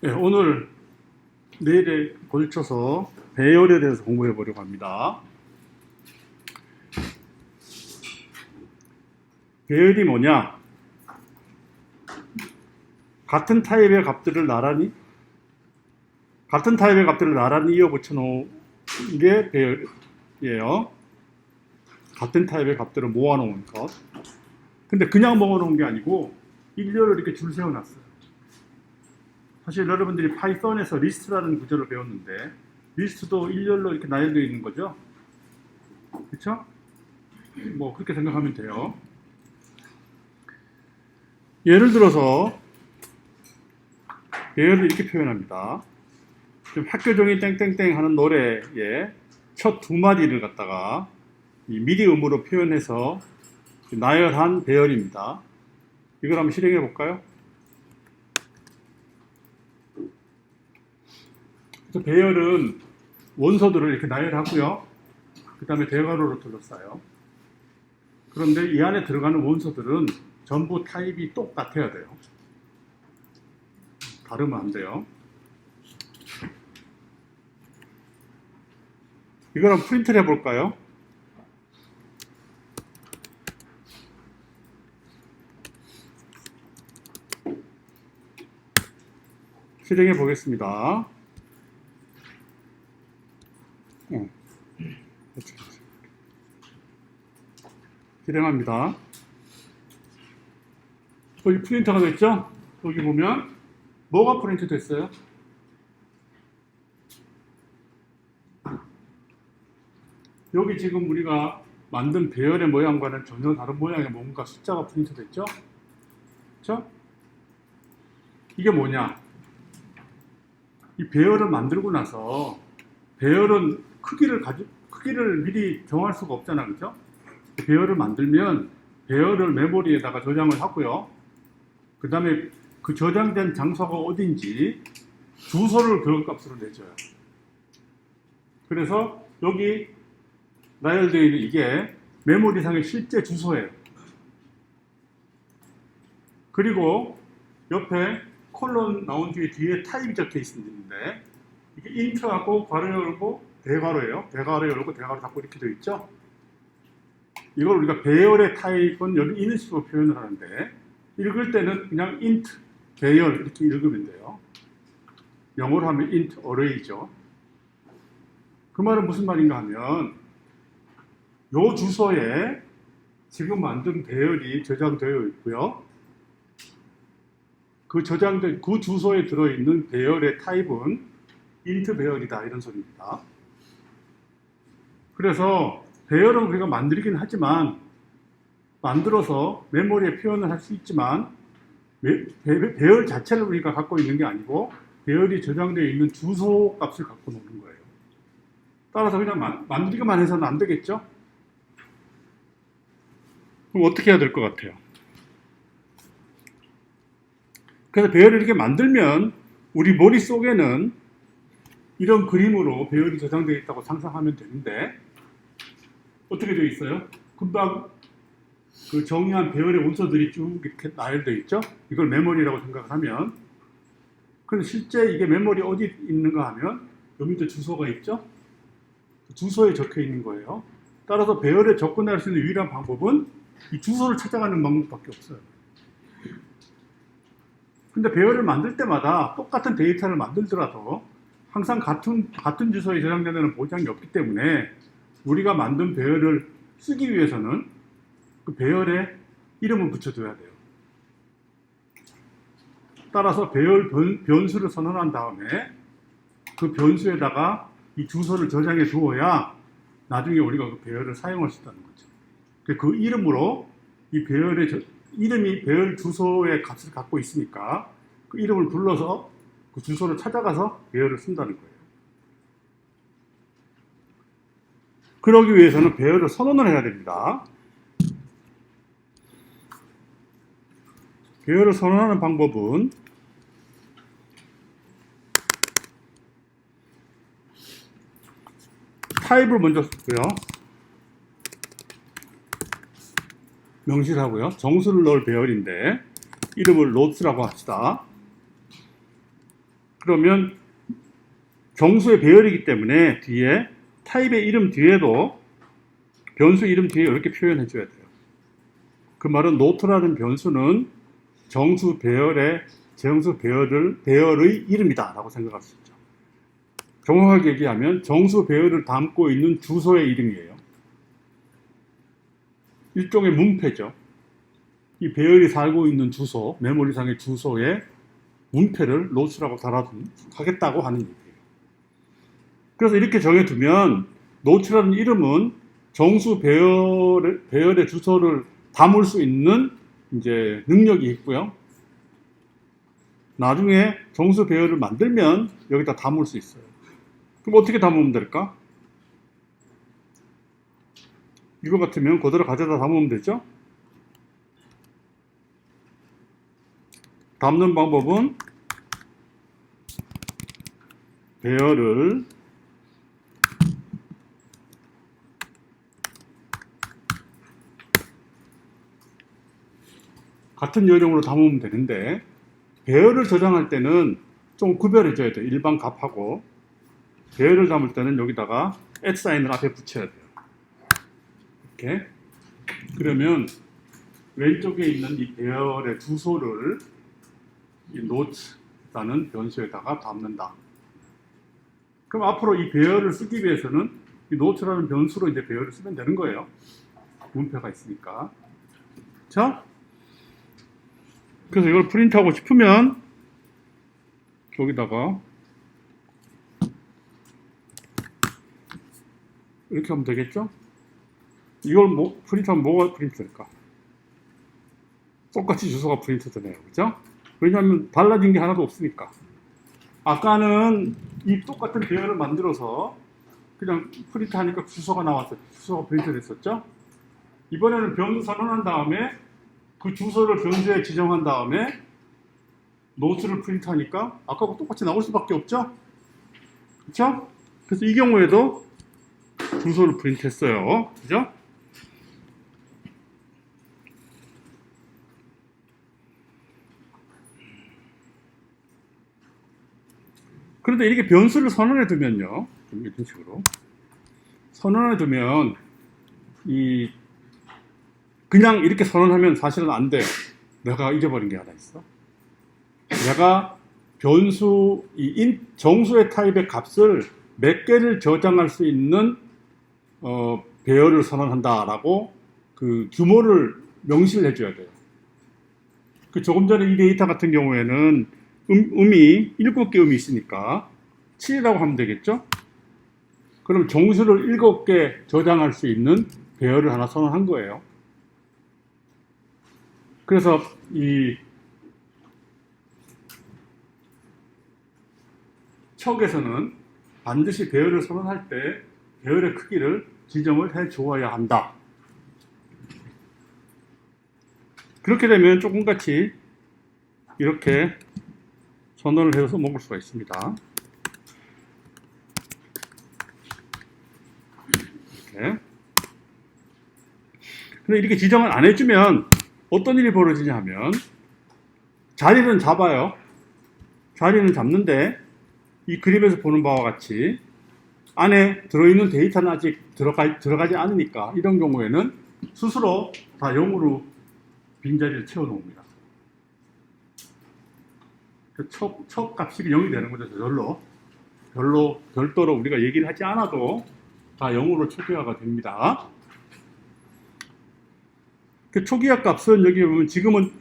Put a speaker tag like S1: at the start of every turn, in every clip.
S1: 네, 오늘 내일에 걸쳐서 배열에 대해서 공부해 보려고 합니다. 배열이 뭐냐? 같은 타입의 값들을 나란히 이어 붙여 놓은 게 배열이에요. 같은 타입의 값들을 모아 놓은 것. 근데 그냥 모아 놓은 게 아니고 일렬로 이렇게 줄 세워 놨어요. 사실 여러분들이 파이썬에서 리스트라는 구조를 배웠는데 리스트도 일렬로 이렇게 나열되어 있는 거죠. 그렇죠? 뭐 그렇게 생각하면 돼요. 예를 들어서 배열을 이렇게 표현합니다. 지금 학교 종이 땡땡땡 하는 노래의 첫 두 마디를 갖다가 이 미디 음으로 표현해서 나열한 배열입니다. 이걸 한번 실행해 볼까요? 그래서 배열은 원소들을 이렇게 나열하고요. 그 다음에 대괄호로 둘러싸요. 그런데 이 안에 들어가는 원소들은 전부 타입이 똑같아야 돼요. 다르면 안 돼요. 이걸 한번 프린트를 해볼까요? 실행해 보겠습니다. 실행합니다. 여기 프린터가 됐죠? 여기 보면 뭐가 프린트 됐어요? 여기 지금 우리가 만든 배열의 모양과는 전혀 다른 모양의 뭔가 숫자가 프린트 됐죠? 그렇죠? 이게 뭐냐? 이 배열을 만들고 나서 배열은 크기를 미리 정할 수가 없잖아, 그렇죠? 배열을 만들면 배열을 메모리에다가 저장을 하고요. 그 다음에 그 저장된 장소가 어딘지 주소를 그것값으로 내줘요. 그래서 여기 나열되어 있는 이게 메모리상의 실제 주소예요. 그리고 옆에 콜론 나온 뒤에 타입이 적혀 있는데 이게 int하고 괄호 열고 대괄호예요. 대괄호 열고 대괄호 닫고 이렇게 되어 있죠. 이걸 우리가 배열의 타입은 여기 있는 식으로 표현을 하는데 읽을 때는 그냥 int 배열 이렇게 읽으면 돼요. 영어로 하면 int array죠. 그 말은 무슨 말인가 하면 요 주소에 지금 만든 배열이 저장되어 있고요. 그 저장된 그 주소에 들어있는 배열의 타입은 int 배열이다 이런 소리입니다. 그래서 배열은 우리가 만들긴 하지만 만들어서 메모리에 표현을 할 수 있지만 배열 자체를 우리가 갖고 있는 게 아니고 배열이 저장되어 있는 주소 값을 갖고 노는 거예요. 따라서 그냥 만들기만 해서는 안 되겠죠? 그럼 어떻게 해야 될 것 같아요? 그래서 배열을 이렇게 만들면 우리 머릿속에는 이런 그림으로 배열이 저장되어 있다고 상상하면 되는데 어떻게 되어 있어요? 금방 그 정의한 배열의 원소들이 쭉 이렇게 나열되어 있죠? 이걸 메모리라고 생각을 하면 그런데 실제 이게 메모리 어디 있는가 하면 여기 밑에 주소가 있죠? 주소에 적혀 있는 거예요. 따라서 배열에 접근할 수 있는 유일한 방법은 이 주소를 찾아가는 방법밖에 없어요. 근데 배열을 만들 때마다 똑같은 데이터를 만들더라도 항상 같은 주소에 저장되는 보장이 없기 때문에 우리가 만든 배열을 쓰기 위해서는 그 배열에 이름을 붙여줘야 돼요. 따라서 배열 변수를 선언한 다음에 그 변수에다가 이 주소를 저장해 두어야 나중에 우리가 그 배열을 사용할 수 있다는 거죠. 그 이름으로 이 배열의 이름이 배열 주소의 값을 갖고 있으니까 그 이름을 불러서 그 주소를 찾아가서 배열을 쓴다는 거예요. 그러기 위해서는 배열을 선언을 해야 됩니다. 배열을 선언하는 방법은 타입을 먼저 쓰고요. 명시하고요. 정수를 넣을 배열인데 이름을 load라고 합시다. 그러면 정수의 배열이기 때문에 뒤에 타입의 이름 뒤에도 변수 이름 뒤에 이렇게 표현해 줘야 돼요. 그 말은 노트라는 변수는 정수 배열의 이름이다 라고 생각할 수 있죠. 정확하게 얘기하면 정수 배열을 담고 있는 주소의 이름이에요. 일종의 문패죠. 이 배열이 살고 있는 주소, 메모리상의 주소에 문패를 노트라고 달아하겠다고 하는 얘기예요. 그래서 이렇게 정해두면 노트라는 이름은 정수 배열의 주소를 담을 수 있는 이제 능력이 있고요. 나중에 정수 배열을 만들면 여기다 담을 수 있어요. 그럼 어떻게 담으면 될까? 이거 같으면 그대로 가져다 담으면 되죠? 담는 방법은 배열을 같은 요령으로 담으면 되는데 배열을 저장할 때는 좀 구별해 줘야 돼요. 일반 값하고 배열을 담을 때는 여기다가 @사인을 앞에 붙여야 돼요. 이렇게. 그러면 왼쪽에 있는 이 배열의 주소를 이 note라는 변수에다가 담는다. 그럼 앞으로 이 배열을 쓰기 위해서는 이 note라는 변수로 이제 배열을 쓰면 되는 거예요. 문패가 있으니까. 자, 그래서 이걸 프린트하고 싶으면 여기다가 이렇게 하면 되겠죠? 이걸 프린트하면 뭐가 프린트 될까? 똑같이 주소가 프린트 되네요. 그죠? 왜냐하면 달라진 게 하나도 없으니까. 아까는 이 똑같은 배열을 만들어서 그냥 프린트하니까 주소가 나왔어요. 주소가 프린트 됐었죠? 이번에는 변수 선언한 다음에 그 주소를 변수에 지정한 다음에 노트를 프린트하니까 아까하고 똑같이 나올 수밖에 없죠? 그렇죠? 그래서 이 경우에도 주소를 프린트했어요. 그죠? 그런데 이렇게 변수를 선언해 두면요. 이런 식으로 선언해 두면 그냥 이렇게 선언하면 사실은 안 돼요. 내가 잊어버린 게 하나 있어. 내가 변수, 정수의 타입의 값을 몇 개를 저장할 수 있는 배열을 선언한다라고 그 규모를 명시를 해줘야 돼요. 그 조금 전에 이 데이터 같은 경우에는 음이 7개 음이 있으니까 7이라고 하면 되겠죠? 그럼 정수를 7개 저장할 수 있는 배열을 하나 선언한 거예요. 그래서 이 척에서는 반드시 배열을 선언할 때 배열의 크기를 지정을 해 주어야 한다. 그렇게 되면 조금같이 이렇게 선언을 해서 먹을 수가 있습니다. 이렇게. 근데 이렇게 지정을 안 해주면 어떤 일이 벌어지냐 하면 자리는 잡아요. 자리는 잡는데 이 그림에서 보는 바와 같이 안에 들어있는 데이터는 아직 들어가지 않으니까 이런 경우에는 스스로 다 0으로 빈자리를 채워놓습니다. 첫 값이 0이 되는 거죠. 별도로 우리가 얘기를 하지 않아도 다 0으로 초기화가 됩니다. 그 초기화 값은 여기 보면 지금은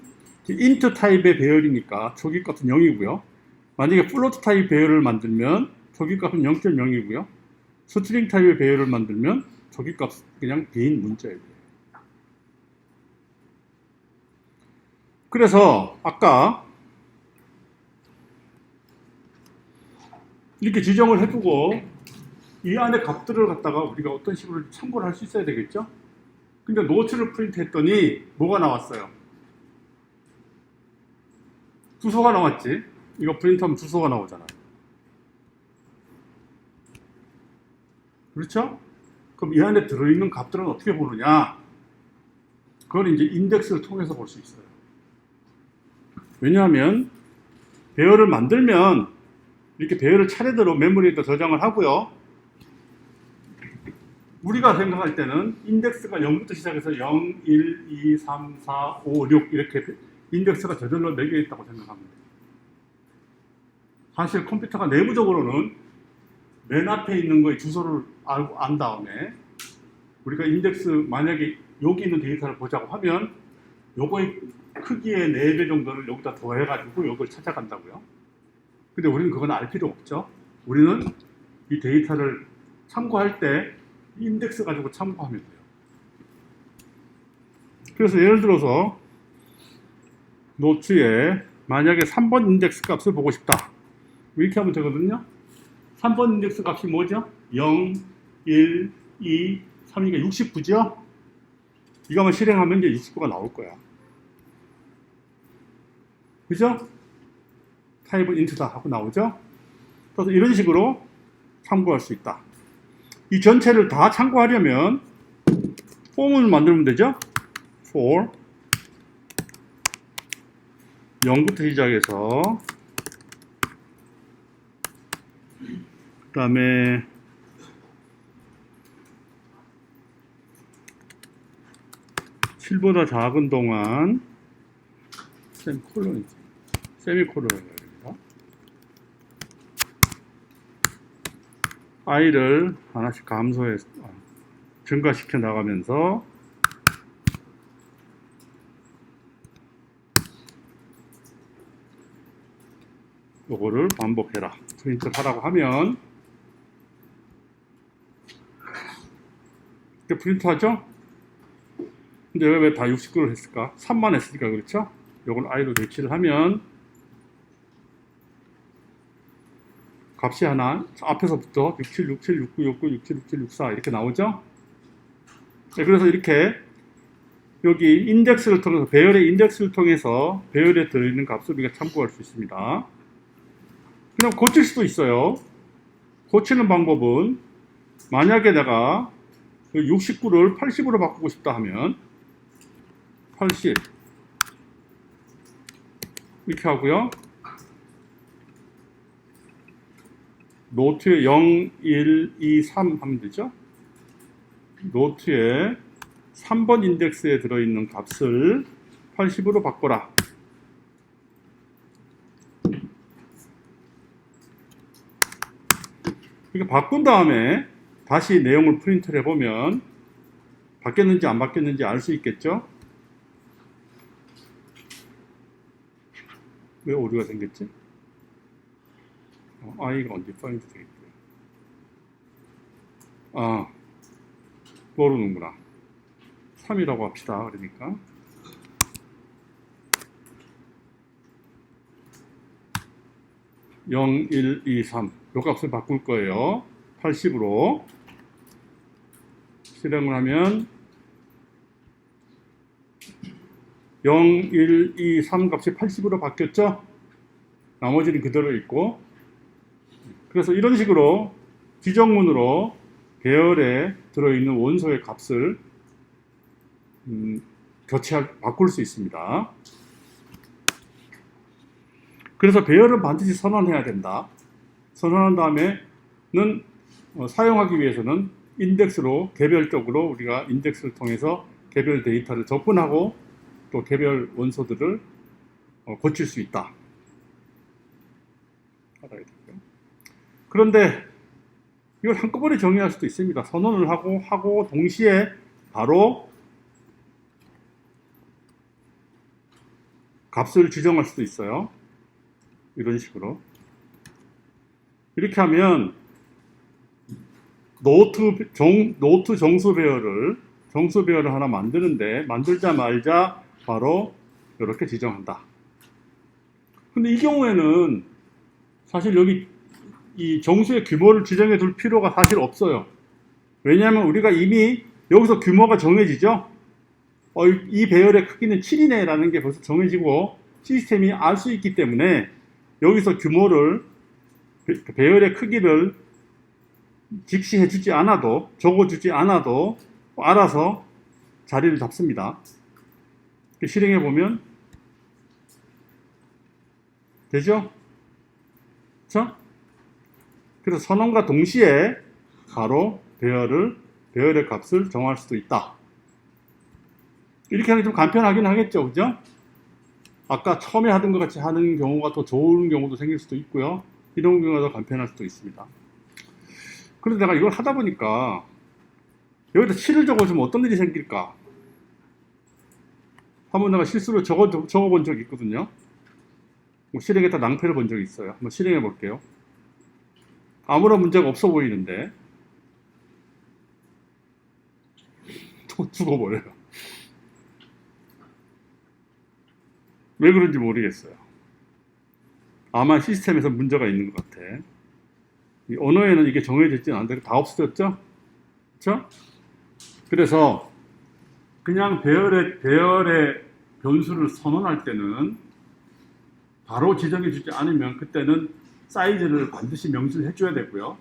S1: int 타입의 배열이니까 초기 값은 0이고요. 만약에 플로트 타입 배열을 만들면 초기 값은 0.0이고요. 스트링 타입의 배열을 만들면 초기 값은 그냥 빈 문자예요. 그래서 아까 이렇게 지정을 해두고 이 안에 값들을 갖다가 우리가 어떤 식으로 참고를 할 수 있어야 되겠죠? 근데 노트를 프린트 했더니 뭐가 나왔어요? 주소가 나왔지. 이거 프린트하면 주소가 나오잖아요. 그렇죠? 그럼 이 안에 들어있는 값들은 어떻게 보느냐? 그걸 이제 인덱스를 통해서 볼 수 있어요. 왜냐하면 배열을 만들면 이렇게 배열을 차례대로 메모리에다 저장을 하고요. 우리가 생각할 때는 인덱스가 0부터 시작해서 0, 1, 2, 3, 4, 5, 6 이렇게 인덱스가 저절로 매겨 있다고 생각합니다. 사실 컴퓨터가 내부적으로는 맨 앞에 있는 거의 주소를 알고 안 다음에 우리가 인덱스 만약에 여기 있는 데이터를 보자고 하면 요거의 크기의 4배 정도를 여기다 더해가지고 요걸 찾아간다고요. 근데 우리는 그건 알 필요 없죠. 우리는 이 데이터를 참고할 때 인덱스 가지고 참고하면 돼요. 그래서 예를 들어서 노트에 만약에 3번 인덱스 값을 보고 싶다. 이렇게 하면 되거든요. 3번 인덱스 값이 뭐죠? 0, 1, 2, 3이니까 69죠? 이거만 실행하면 이제 69가 나올 거야. 그죠? 타입은 인트다 하고 나오죠? 그래서 이런 식으로 참고할 수 있다. 이 전체를 다 참고하려면 폼을 만들면 되죠? for 0부터 시작해서 그 다음에 (7) 보다 작은 동안 세미콜론이지. 세미콜론을 해야 됩니다. i를 하나씩 감소해서 증가시켜 나가면서 요거를 반복해라. 프린트 하라고 하면 이렇게 프린트 하죠? 근데 왜 다 69를 했을까? 3만 했으니까 그렇죠? 요걸 i로 배치를 하면 값이 하나 앞에서부터 67, 67, 69, 69, 67, 67, 64 이렇게 나오죠? 네, 그래서 이렇게 여기 인덱스를 통해서 배열의 인덱스를 통해서 배열에 들어있는 값을 우리가 참고할 수 있습니다. 그냥 고칠 수도 있어요. 고치는 방법은 만약에 내가 69를 80으로 바꾸고 싶다 하면 80 이렇게 하고요. 노트에 0, 1, 2, 3 하면 되죠. 노트에 3번 인덱스에 들어있는 값을 80으로 바꿔라. 이렇게 바꾼 다음에 다시 내용을 프린트를 해보면 바뀌었는지 안 바뀌었는지 알 수 있겠죠? 왜 오류가 생겼지? i가 undefined 되어 있고요. 아, 모르는구나. 3이라고 합시다. 그러니까. (0, 1, 2, 3) 요 값을 바꿀 거예요. 80으로 실행을 하면 0, 1, 2, 3 값이 80으로 바뀌었죠? 나머지는 그대로 있고, 그래서 이런 식으로 지정문으로 배열에 들어있는 원소의 값을 바꿀 수 있습니다. 그래서 배열은 반드시 선언해야 된다. 선언한 다음에는 사용하기 위해서는 인덱스로 개별적으로 우리가 인덱스를 통해서 개별 데이터를 접근하고 또 개별 원소들을 고칠 수 있다. 알아야 되고요. 그런데 이걸 한꺼번에 정의할 수도 있습니다. 선언을 하고 동시에 바로 값을 지정할 수도 있어요. 이런 식으로. 이렇게 하면 노트 정수 배열을 하나 만드는데 만들자마자 바로 이렇게 지정한다. 근데 이 경우에는 사실 여기 이 정수의 규모를 지정해 둘 필요가 사실 없어요. 왜냐하면 우리가 이미 여기서 규모가 정해지죠. 이 배열의 크기는 7이네 라는 게 벌써 정해지고 시스템이 알 수 있기 때문에 여기서 규모를 배열의 크기를 직시해 주지 않아도 적어 주지 않아도 알아서 자리를 잡습니다. 실행해 보면 되죠? 그렇죠? 그래서 선언과 동시에 바로 배열의 값을 정할 수도 있다. 이렇게 하는 게 좀 간편하긴 하겠죠, 그죠? 아까 처음에 하던 것 같이 하는 경우가 더 좋은 경우도 생길 수도 있고요. 이런 경우가 더 간편할 수도 있습니다. 그래서 내가 이걸 하다 보니까 여기다 7을 적어주면 어떤 일이 생길까? 한번 내가 실수로 적어본 적이 있거든요. 뭐 실행에다 낭패를 본 적이 있어요. 한번 실행해 볼게요. 아무런 문제가 없어 보이는데 또 죽어버려요. 왜 그런지 모르겠어요. 아마 시스템에서 문제가 있는 것 같아. 이 언어에는 이게 정해져 있지는 않은데 다 없어졌죠? 그렇죠? 그래서 그냥 배열의 변수를 선언할 때는 바로 지정해 주지 않으면 그때는 사이즈를 반드시 명시해 줘야 되고요.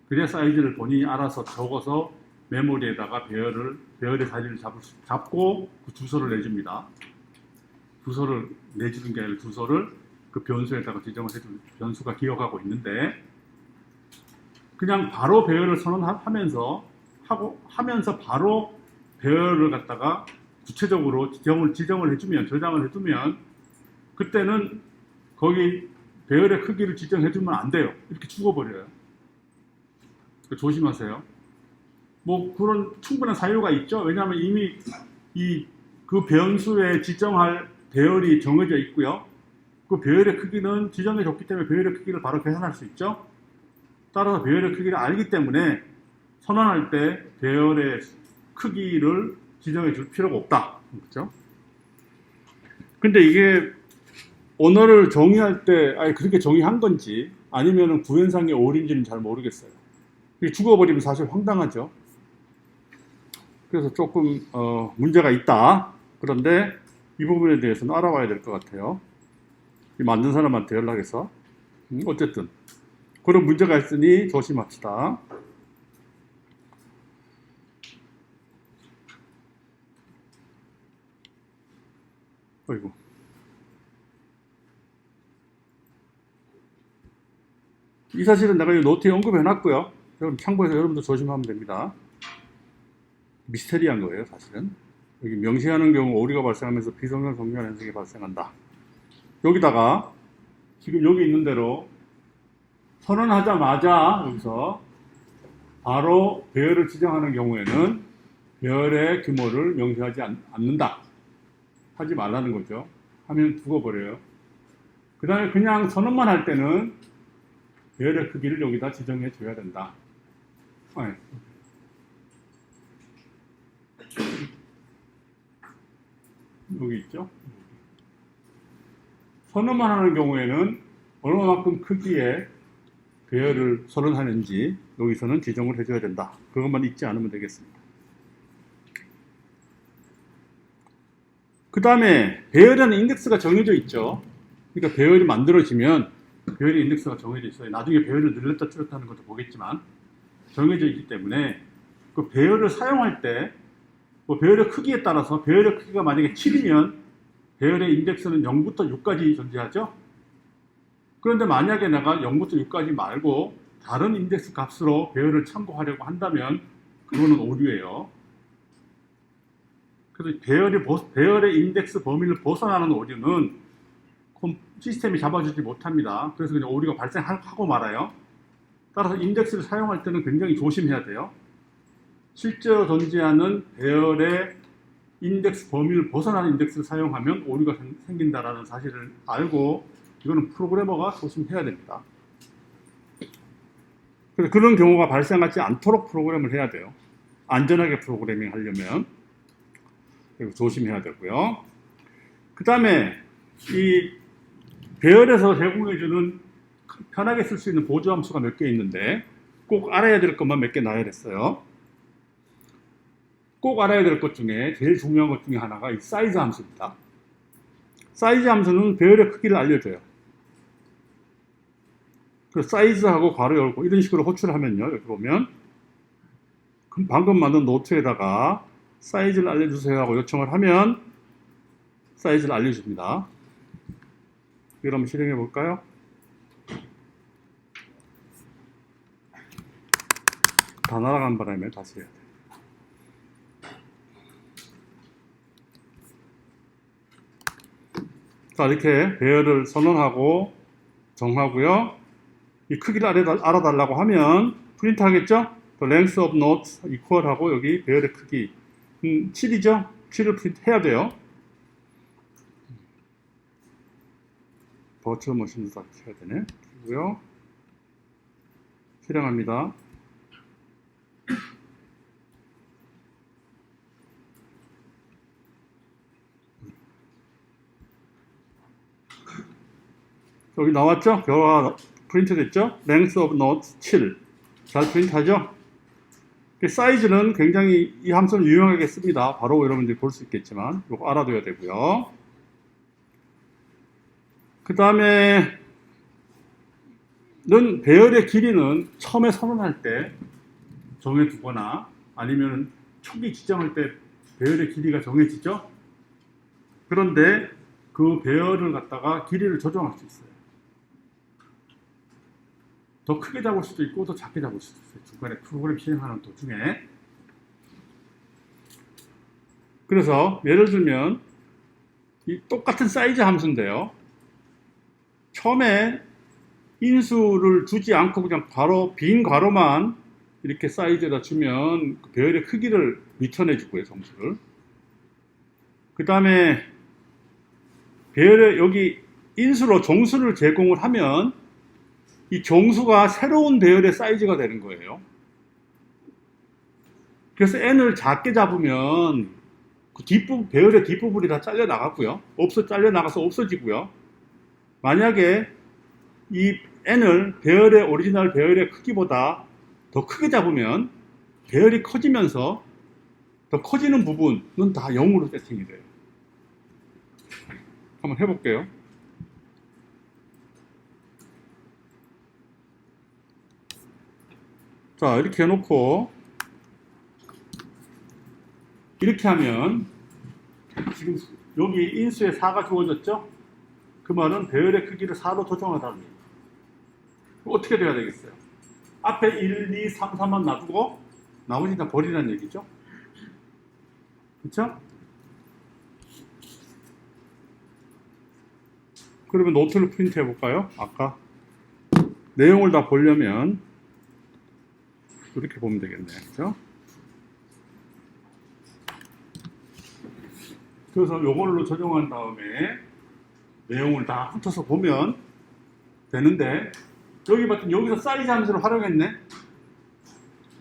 S1: 그래야 사이즈를 본인이 알아서 적어서 메모리에다가 배열의 사이즈를 잡고 그 주소를 내줍니다. 주소를 내주는 게 아니라 주소를 그 변수에다가 지정을 해주는 변수가 기억하고 있는데 그냥 바로 배열을 선언하면서 바로 배열을 갖다가 구체적으로 지정을 해주면 저장을 해두면 그때는 거기 배열의 크기를 지정해주면 안 돼요. 이렇게 죽어버려요. 조심하세요. 뭐 그런 충분한 사유가 있죠. 왜냐하면 이미 그 변수에 지정할 배열이 정해져 있고요. 그 배열의 크기는 지정해줬기 때문에 배열의 크기를 바로 계산할 수 있죠. 따라서 배열의 크기를 알기 때문에 선언할 때 배열의 크기를 지정해 줄 필요가 없다. 그렇죠? 근데 이게 언어를 정의할 때 그렇게 정의한 건지 아니면 구현상의 오류인지는 잘 모르겠어요. 죽어버리면 사실 황당하죠. 그래서 조금 문제가 있다. 그런데 이 부분에 대해서는 알아봐야 될 것 같아요. 만든 사람한테 연락해서 어쨌든 그런 문제가 있으니 조심합시다. 어이구. 이 사실은 내가 이 노트에 언급해놨고요. 여러분 참고해서 여러분도 조심하면 됩니다. 미스테리한 거예요, 사실은. 여기 명시하는 경우 오류가 발생하면서 비성경 성경 해석이 발생한다. 여기다가 지금 여기 있는 대로 선언하자마자 여기서 바로 배열을 지정하는 경우에는 배열의 규모를 명시하지 않는다. 하지 말라는 거죠. 하면 죽어버려요. 그 다음에 그냥 선언만 할 때는 배열의 크기를 여기다 지정해 줘야 된다. 여기 있죠. 선언만 하는 경우에는 얼마만큼 크기의 배열을 선언하는지 여기서는 지정을 해줘야 된다. 그것만 잊지 않으면 되겠습니다. 그 다음에 배열에는 인덱스가 정해져 있죠. 그러니까 배열이 만들어지면 배열의 인덱스가 정해져 있어요. 나중에 배열을 늘렸다 줄였다 하는 것도 보겠지만 정해져 있기 때문에 그 배열을 사용할 때 뭐 배열의 크기에 따라서 배열의 크기가 만약에 7이면 배열의 인덱스는 0부터 6까지 존재하죠. 그런데 만약에 내가 0부터 6까지 말고 다른 인덱스 값으로 배열을 참고하려고 한다면 그거는 오류예요. 그래서 배열의 인덱스 범위를 벗어나는 오류는 시스템이 잡아주지 못합니다. 그래서 그냥 오류가 발생하고 말아요. 따라서 인덱스를 사용할 때는 굉장히 조심해야 돼요. 실제로 존재하는 배열의 인덱스 범위를 벗어나는 인덱스를 사용하면 오류가 생긴다는 사실을 알고 이거는 프로그래머가 조심해야 됩니다. 그래서 그런 경우가 발생하지 않도록 프로그램을 해야 돼요. 안전하게 프로그래밍 하려면 조심해야 되고요. 그 다음에 이 배열에서 제공해주는 편하게 쓸 수 있는 보조 함수가 몇 개 있는데 꼭 알아야 될 것만 몇 개 나열했어요. 꼭 알아야 될 것 중에 제일 중요한 것 중에 하나가 이 사이즈 함수입니다. 사이즈 함수는 배열의 크기를 알려줘요. 그래서 사이즈하고 괄호 열고 이런 식으로 호출하면요. 여기 보면 방금 만든 노트에다가 사이즈를 알려주세요 하고 요청을 하면 사이즈를 알려줍니다. 이걸 한번 실행해 볼까요? 다 날아간 바람에 다시 해야 돼. 자, 이렇게 배열을 선언하고 정하고요. 이 크기를 알아달라고 하면 프린트 하겠죠? The length of notes equal 하고 여기 배열의 크기 7이죠? 7을 프린트 해야 돼요. 버추얼 머신도 다 켜야 되네. 그리고요. 실행합니다. 여기 나왔죠? 결과 프린트 됐죠? length of notes 7. 잘 프린트하죠? 사이즈는 굉장히 이 함수는 유용하게 씁니다. 바로 여러분들이 볼 수 있겠지만 이거 알아둬야 되고요. 그 다음에 배열의 길이는 처음에 선언할 때 정해두거나 아니면 초기 지정할 때 배열의 길이가 정해지죠? 그런데 그 배열을 갖다가 길이를 조정할 수 있어요. 더 크게 잡을 수도 있고 더 작게 잡을 수도 있어요. 중간에 프로그램 실행하는 도중에. 그래서 예를 들면 이 똑같은 사이즈 함수인데요. 처음에 인수를 주지 않고 그냥 바로 빈 괄호만 이렇게 사이즈에다 주면 그 배열의 크기를 리턴해 주고요, 정수를. 그 다음에 배열의 여기 인수로 종수를 제공을 하면 이 종수가 새로운 배열의 사이즈가 되는 거예요. 그래서 n을 작게 잡으면 그 배열의 뒷부분이 다 잘려 나갔고요. 잘려 나가서 없어지고요. 만약에 이 n을 오리지널 배열의 크기보다 더 크게 잡으면 배열이 커지면서 더 커지는 부분은 다 0으로 세팅이 돼요. 한번 해볼게요. 자, 이렇게 해놓고 이렇게 하면 지금 여기 인수에 4가 주어졌죠? 그 말은 배열의 크기를 4로 조정하다는 얘기예요. 어떻게 돼야 되겠어요? 앞에 1, 2, 3, 4만 놔두고 나머지 다 버리라는 얘기죠? 그렇죠? 그러면 노트를 프린트 해볼까요? 아까 내용을 다 보려면 이렇게 보면 되겠네요. 그렇죠? 그래서 이걸로 조정한 다음에 내용을 다 훑어서 보면 되는데 여기 봤더니 여기서 사이즈 함수를 활용했네.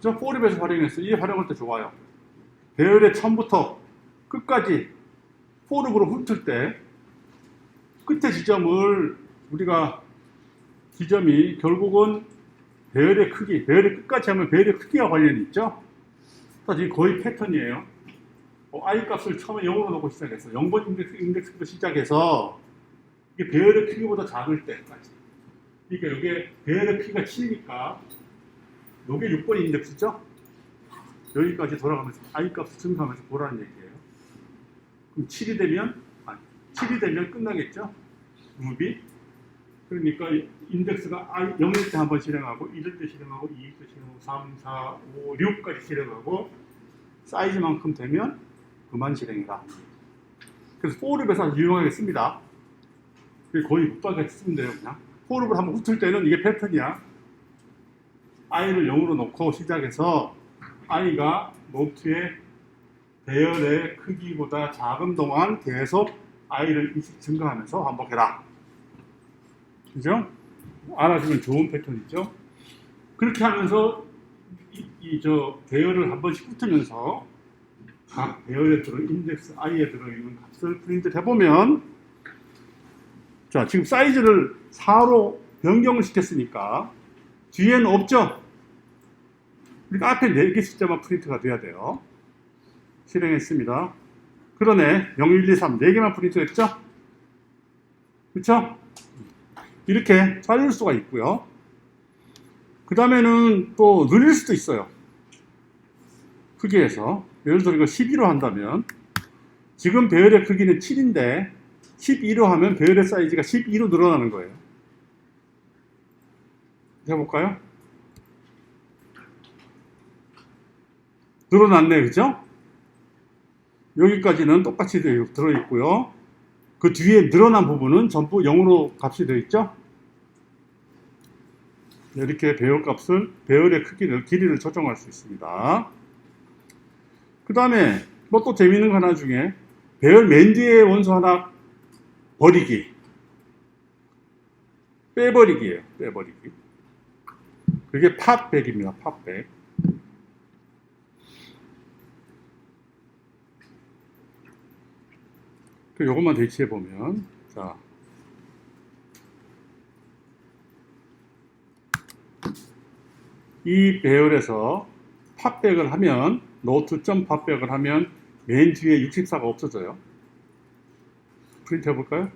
S1: 저 for입에서 활용했어요. 이 활용할 때 좋아요. 배열의 처음부터 끝까지 for으로 훑을 때 끝에 지점을 우리가 지점이 결국은 배열의 크기, 배열의 끝까지 하면 배열의 크기와 관련이 있죠. 지금 거의 패턴이에요. i 값을 처음에 0으로 놓고 시작했어. 0번 인덱스부터 시작해서 이게 배열의 크기보다 작을 때까지. 그러니까 이게 배열의 크기가 7이니까 이게 6번 인덱스죠. 여기까지 돌아가면서 i 값을 증가하면서 보라는 얘기예요. 그럼 7이 되면 끝나겠죠. 루비. 그러니까 인덱스가 0일 때 한번 실행하고 1일 때 실행하고 2일 때 실행하고 3, 4, 5, 6까지 실행하고 사이즈만큼 되면 그만 실행해라. 그래서 for입에서 유용하게 씁니다. 거의 묵박에 쓰면 돼요. 그냥 for을 한번 훑을 때는 이게 패턴이야. i를 0으로 놓고 시작해서 i가 노트의 배열의 크기보다 작은 동안 계속 i를 증가하면서 반복해라. 그죠? 알아주면 좋은 패턴이죠. 그렇게 하면서 배열을 한 번씩 훑으면서 각 배열에 인덱스 i에 들어있는 값을 프린트 해보면, 자, 지금 사이즈를 4로 변경을 시켰으니까 뒤에는 없죠? 그러니까 앞에 4개 숫자만 프린트가 돼야 돼요. 실행했습니다. 그러네. 0, 1, 2, 3 4개만 프린트 했죠? 그쵸? 이렇게 자를 수가 있고요. 그 다음에는 또 늘릴 수도 있어요. 크기에서. 예를 들어 이거 12로 한다면 지금 배열의 크기는 7인데 12로 하면 배열의 사이즈가 12로 늘어나는 거예요. 해볼까요? 늘어났네, 그죠? 여기까지는 똑같이 들어있고요. 그 뒤에 늘어난 부분은 전부 0으로 값이 되어 있죠? 이렇게 배열 값을, 배열의 크기를, 길이를 조정할 수 있습니다. 그 다음에 뭐 또 재밌는 거 하나 중에 배열 맨 뒤에 원소 하나 버리기. 빼버리기예요. 빼버리기. 그게 팝백입니다. 팝백. 요것만 대치해 보면, 자, 이 배열에서 팝백을 하면, 노트.점 팝백을 하면 맨 뒤에 64가 없어져요. 프린트 해볼까요?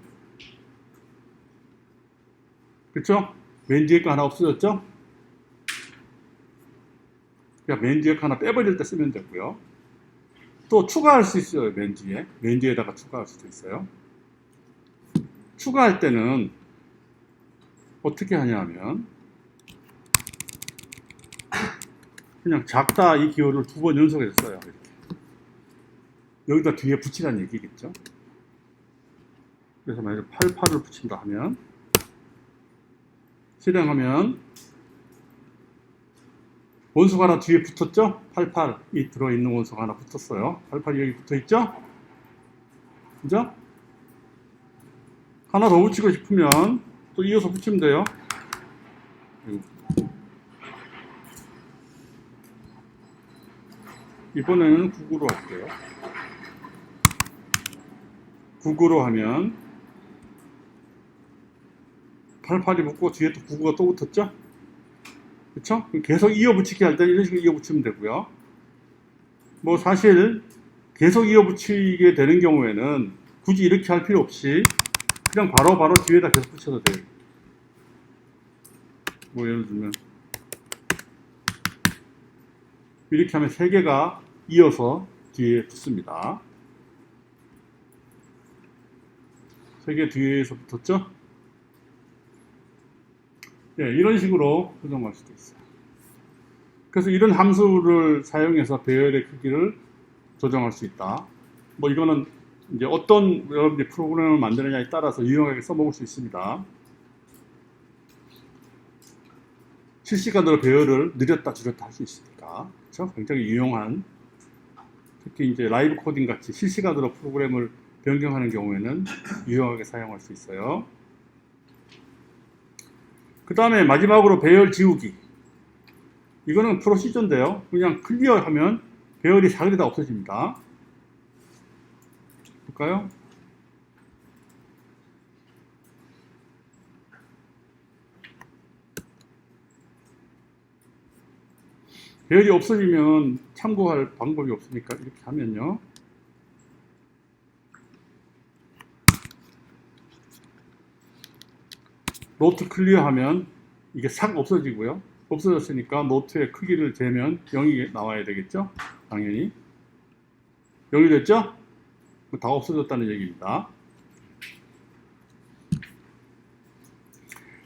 S1: 그쵸? 맨 뒤에 거 하나 없어졌죠? 그러니까 맨 뒤에 거 하나 빼버릴 때 쓰면 되고요. 또 추가할 수 있어요. 맨 뒤에. 맨 뒤에다가 추가할 수도 있어요. 추가할 때는 어떻게 하냐면 그냥 작다 이 기호를 2번 연속해서 써요. 이렇게. 여기다 뒤에 붙이라는 얘기겠죠. 그래서 만약에 88을 붙인다 하면 실행하면 원소가 하나 뒤에 붙었죠? 88이 들어있는 원소가 하나 붙었어요. 88이 여기 붙어있죠? 그죠? 하나 더 붙이고 싶으면 또 이어서 붙이면 돼요. 이번에는 99로 할게요. 99로 하면 88이 붙고 뒤에 또 99가 또 붙었죠? 그쵸? 계속 이어붙이기 할 때 이런 식으로 이어붙이면 되고요. 뭐 사실 계속 이어붙이게 되는 경우에는 굳이 이렇게 할 필요 없이 그냥 바로 뒤에다 계속 붙여도 돼요. 뭐 예를 들면 이렇게 하면 3개가 이어서 뒤에 붙습니다. 3개 뒤에서 붙었죠? 네, 이런 식으로 조정할 수도 있어요. 그래서 이런 함수를 사용해서 배열의 크기를 조정할 수 있다. 뭐 이거는 이제 어떤 여러분들이 프로그램을 만드느냐에 따라서 유용하게 써먹을 수 있습니다. 실시간으로 배열을 느렸다 줄였다 할 수 있으니까. 그렇죠? 굉장히 유용한, 특히 이제 라이브 코딩 같이 실시간으로 프로그램을 변경하는 경우에는 유용하게 사용할 수 있어요. 그 다음에 마지막으로 배열 지우기. 이거는 프로시저인데요. 그냥 클리어하면 배열이 사그리 다 없어집니다. 볼까요? 배열이 없어지면 참고할 방법이 없으니까 이렇게 하면요. 노트 클리어하면 이게 싹 없어지고요. 없어졌으니까 노트의 크기를 재면 0이 나와야 되겠죠? 당연히. 0이 됐죠? 다 없어졌다는 얘기입니다.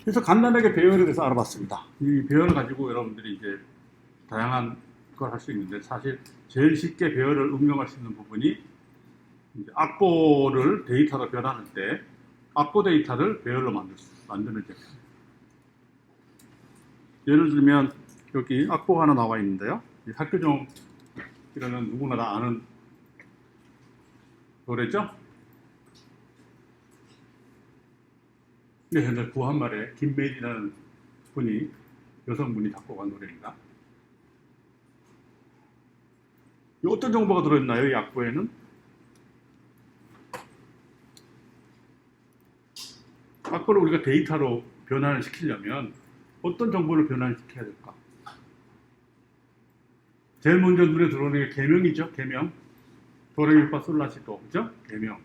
S1: 그래서 간단하게 배열에 대해서 알아봤습니다. 이 배열을 가지고 여러분들이 이제 다양한 걸 할 수 있는데 사실 제일 쉽게 배열을 응용할 수 있는 부분이 이제 악보를 데이터로 변환할 때 악보 데이터를 배열로 만드는 제품. 예를 들면 여기 악보가 하나 나와 있는데요. 학교종 이라는 누구나 다 아는 노래죠? 네, 현재 구한말에 김메리라는 분이 여성분이 작곡한 노래입니다. 어떤 정보가 들어있나요? 이 악보에는? 악보를 우리가 데이터로 변환을 시키려면 어떤 정보를 변환시켜야 될까? 제일 먼저 눈에 들어오는 게 계명이죠. 계명. 도레미파솔라시도, 그죠? 계명.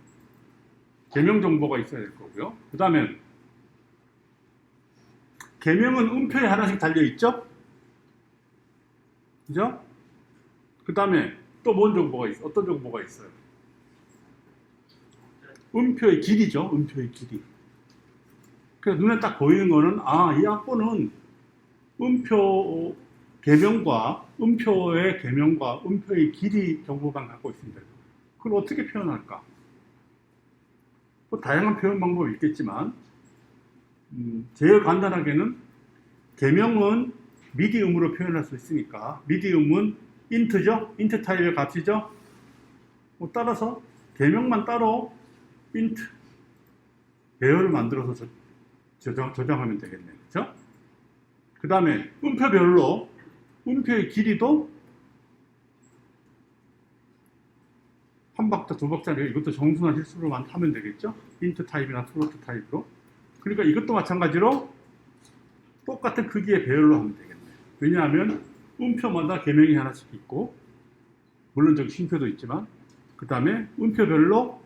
S1: 계명 정보가 있어야 될 거고요. 그 다음에 계명은 음표에 하나씩 달려있죠? 그죠? 그 다음에 또 뭔 정보가 있어요? 어떤 정보가 있어요? 음표의 길이죠. 음표의 길이. 그래서 눈에 딱 보이는 거는 이 악보는 음표 개명과 음표의 개명과 음표의 길이 정보만 갖고 있습니다. 그걸 어떻게 표현할까? 뭐 다양한 표현 방법이 있겠지만 제일 간단하게는 개명은 미디움으로 표현할 수 있으니까 미디움은 인트죠? 인트 타입의 값이죠? 뭐 따라서 개명만 따로 인트 배열을 만들어서 저장하면 되겠네요. 그렇죠? 그 다음에 음표별로 음표의 길이도 한 박자, 두 박자, 이것도 정순환 실수로만 하면 되겠죠? 인트 타입이나 플로트 타입으로. 그러니까 이것도 마찬가지로 똑같은 크기의 배열로 하면 되겠네요. 왜냐하면 음표마다 개명이 하나씩 있고, 물론 저기 쉼표도 있지만, 그 다음에 음표별로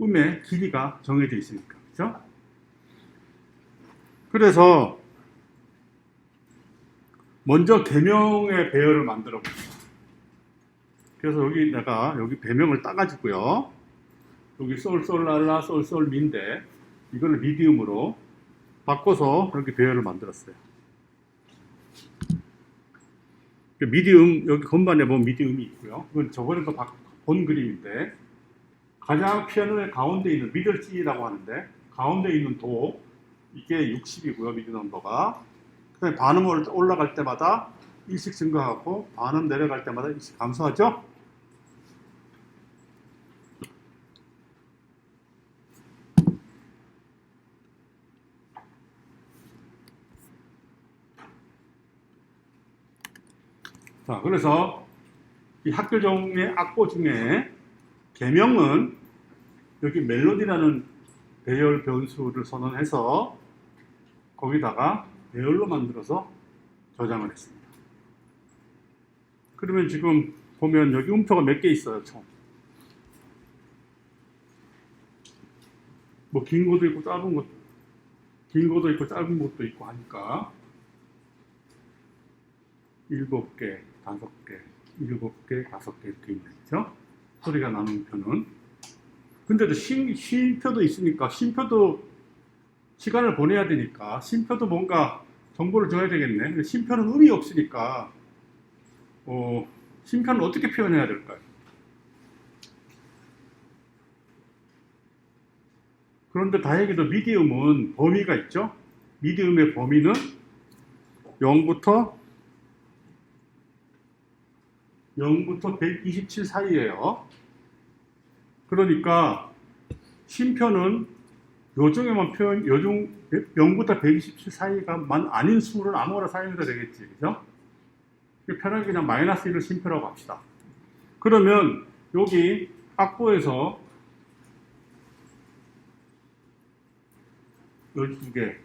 S1: 음의 길이가 정해져 있으니까. 그렇죠? 그래서 먼저 개명의 배열을 만들어 봅니다. 그래서 여기 내가 여기 배명을 따가지고요. 여기 솔솔랄라 솔솔미인데 이거를 미디움으로 바꿔서 여기 배열을 만들었어요. 미디움 여기 건반에 보면 미디움이 있고요. 이건 저번에도 본 그림인데 가장 피아노의 가운데 있는 미들 C라고 하는데 가운데 있는 도 이게 60이고요. 미디 넘버가. 그다음에 반음 올라갈 때마다 1씩 증가하고 반음 내려갈 때마다 1씩 감소하죠. 자, 그래서 이 학교종의 악보 중에 개명은 여기 멜로디라는 배열 변수를 선언해서 거기다가 배열로 만들어서 저장을 했습니다. 그러면 지금 보면 여기 음표가 몇 개 있어요, 총. 뭐 긴 것도 있고 짧은 것도, 긴 것도 있고 짧은 것도 있고 하니까 7개, 5개, 7개, 5개 이렇게 있는 거죠. 소리가 나는 표는. 근데도 쉼표도 있으니까 쉼표도 시간을 보내야 되니까 쉼표도 뭔가 정보를 줘야 되겠네. 근데 쉼표는 음이 없으니까 쉼표는 어떻게 표현해야 될까요? 그런데 다행히도 미디움은 범위가 있죠. 미디움의 범위는 0부터 127 사이예요. 그러니까 쉼표는 요중에만 요중 0부터 127 사이가만 아닌 수를 아무거나 사용해도 되겠지, 그죠? 편하게 그냥 마이너스 1을 쉼표라고 합시다. 그러면 여기 악보에서 12개,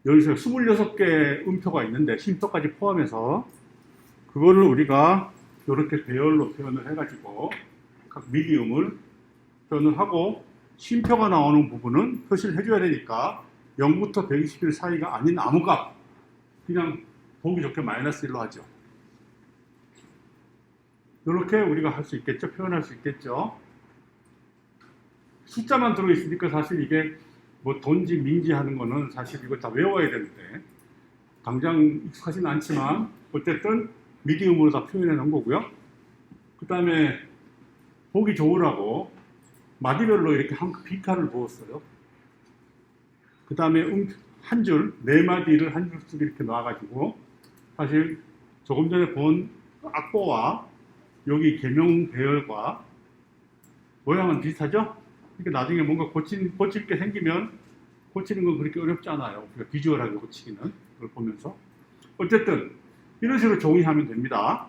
S1: 여기서 26개 음표가 있는데 쉼표까지 포함해서 그거를 우리가 이렇게 배열로 표현을 해가지고 각 미디움을 표현을 하고 쉼표가 나오는 부분은 표시를 해줘야 되니까 0부터 121 사이가 아닌 아무 값 그냥 보기 좋게 마이너스 1로 하죠. 이렇게 우리가 할 수 있겠죠. 표현할 수 있겠죠. 숫자만 들어있으니까 사실 이게 뭐 돈지 민지 하는 거는 사실 이거 다 외워야 되는데 당장 익숙하지는 않지만 어쨌든 미디움으로 다 표현해 놓은 거고요. 그 다음에 보기 좋으라고 마디별로 이렇게 한 빈칸을 부었어요. 그 다음에 한 줄, 네 마디를 한 줄씩 이렇게 놔가지고 사실 조금 전에 본 악보와 여기 개명 배열과 모양은 비슷하죠? 그러니까 나중에 뭔가 고칠 게 생기면 고치는 건 그렇게 어렵지 않아요. 그러니까 비주얼하게 고치기는 그걸 보면서 어쨌든 이런 식으로 정의하면 됩니다.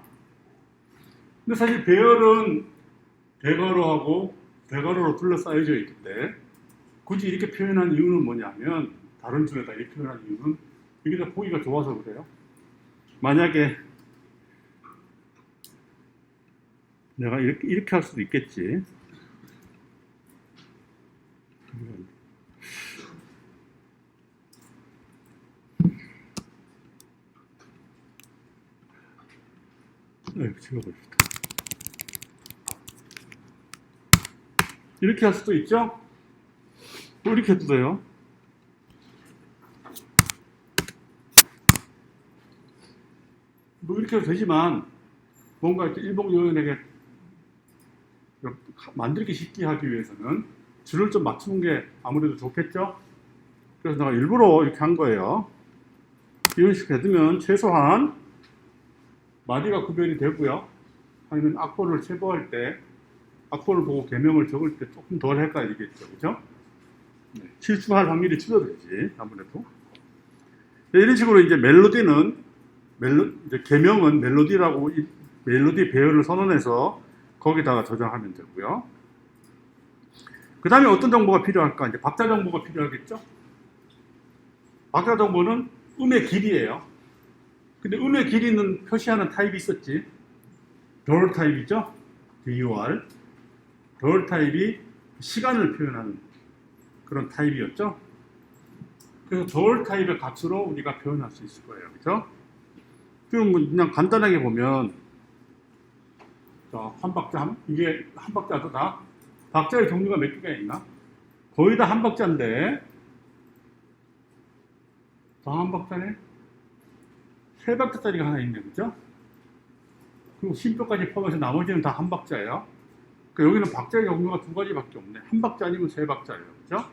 S1: 근데 사실 배열은 대괄호하고 대괄호로 둘러싸여져 있기 때문에 굳이 이렇게 표현한 이유는 뭐냐면 다른 줄에다 이렇게 표현한 이유는 이게 다 보기가 좋아서 그래요. 만약에 내가 이렇게 할 수도 있겠지. 네, 찍어봅시다. 이렇게 할 수도 있죠? 또 이렇게 해도 돼요. 뭐 이렇게 해도 되지만 뭔가 이렇게 일복 요연하게 만들기 쉽게 하기 위해서는 줄을 좀 맞추는 게 아무래도 좋겠죠. 그래서 내가 일부러 이렇게 한 거예요. 이런 식으로 해두면 최소한 마디가 구별이 되고요. 아니면 악보를 체부할 때 악보를 보고 개명을 적을 때 조금 덜 헷갈리겠죠. 그죠? 네, 실수할 확률이 줄어들지 아무래도. 네, 이런 식으로 이제 멜로디는 이제 개명은 멜로디라고 멜로디 배열을 선언해서 거기다가 저장하면 되고요. 그 다음에 어떤 정보가 필요할까? 이제 박자 정보가 필요하겠죠? 박자 정보는 음의 길이에요. 근데 음의 길이는 표시하는 타입이 있었지. 덜 타입이죠? DUR. 덜 타입이 시간을 표현하는 그런 타입이었죠. 그래서 덜 타입의 값으로 우리가 표현할 수 있을 거예요. 그죠? 그럼 그냥 간단하게 보면, 자, 한 박자, 이게 한 박자도 다, 박자의 종류가 몇 개가 있나? 거의 다 한 박자인데, 다 한 박자네? 세 박자짜리가 하나 있네, 그죠? 그리고 쉼표까지 포함해서 나머지는 다 한 박자예요. 그러니까 여기는 박자의 종류가 두 가지밖에 없네. 한 박자 아니면 세 박자예요, 그죠?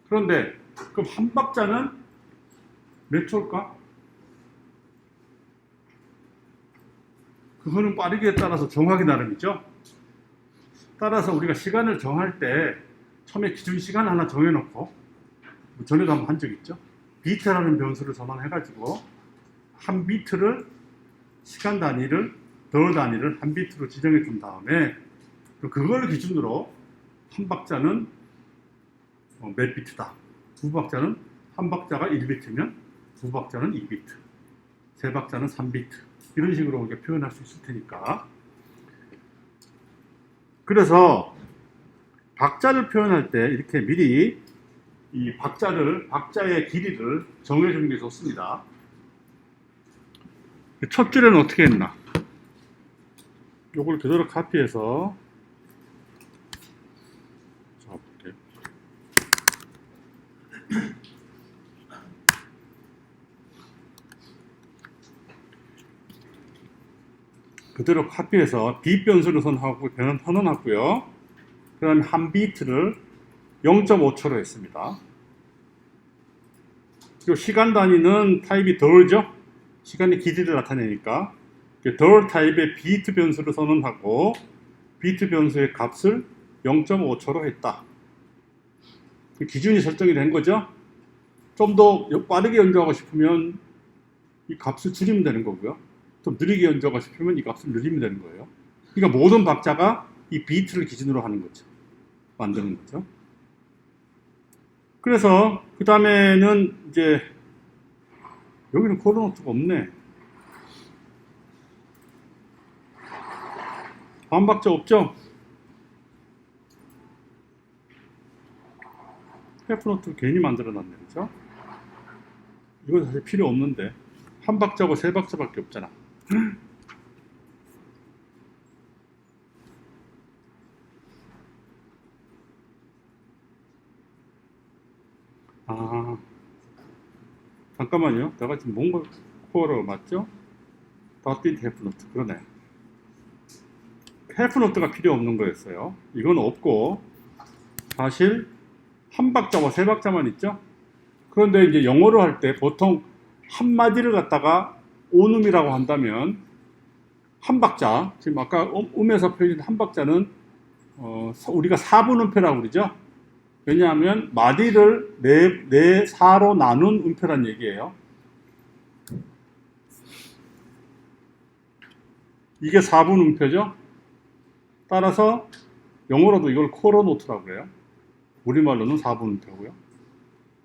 S1: 그런데, 그럼 한 박자는 몇 초일까? 그거는 빠르기에 따라서 정하기 나름이죠. 따라서 우리가 시간을 정할 때 처음에 기준 시간 하나 정해놓고, 전에도 한번 한 적 있죠. 비트라는 변수를 전환해가지고 한 비트를 시간 단위를 덜 단위를 한 비트로 지정해 준 다음에 그걸 기준으로 한 박자는 몇 비트다. 두 박자는 한 박자가 1비트면 두 박자는 2비트, 세 박자는 3비트 이런 식으로 우리가 표현할 수 있을 테니까. 그래서 박자를 표현할 때 이렇게 미리 이 박자의 길이를 정해주는 게 좋습니다. 첫 줄에는 어떻게 했나? 요걸 그대로 카피해서 적어볼게요. 그대로 카피해서 비 변수를 선하고 변은 선언하고요. 그 다음에 한 비트를 0.5초로 했습니다. 그리고 시간 단위는 타입이 덜죠. 시간의 길이를 나타내니까 덜 타입의 비트 변수를 선언하고 비트 변수의 값을 0.5초로 했다. 기준이 설정이 된 거죠. 좀 더 빠르게 연주하고 싶으면 이 값을 줄이면 되는 거고요. 좀 느리게 연주하고 싶으면 이 값을 늘리면 되는 거예요. 그러니까 모든 박자가 이 비트를 기준으로 하는 거죠. 만드는 거죠. 그래서 그 다음에는 이제 여기는 코드노트가 없네. 한 박자 없죠? 해프노트 괜히 만들어놨네, 그죠? 이건 사실 필요 없는데 한 박자고 세 박자밖에 없잖아. 아, 잠깐만요. 내가 지금 뭔가 코어로 맞죠? 닷빛 해프노트. 그러네. 해프노트가 필요 없는 거였어요. 이건 없고 사실 한 박자와 세 박자만 있죠? 그런데 이제 영어로 할 때 보통 한 마디를 갖다가 온음이라고 한다면 한 박자, 지금 아까 음에서 표현한 한 박자는 우리가 4분 음표라고 그러죠? 왜냐하면 마디를 4로 나눈 음표란 얘기예요. 이게 4분 음표죠? 따라서 영어로도 이걸 코러 노트라고 그래요. 우리말로는 4분 음표고요.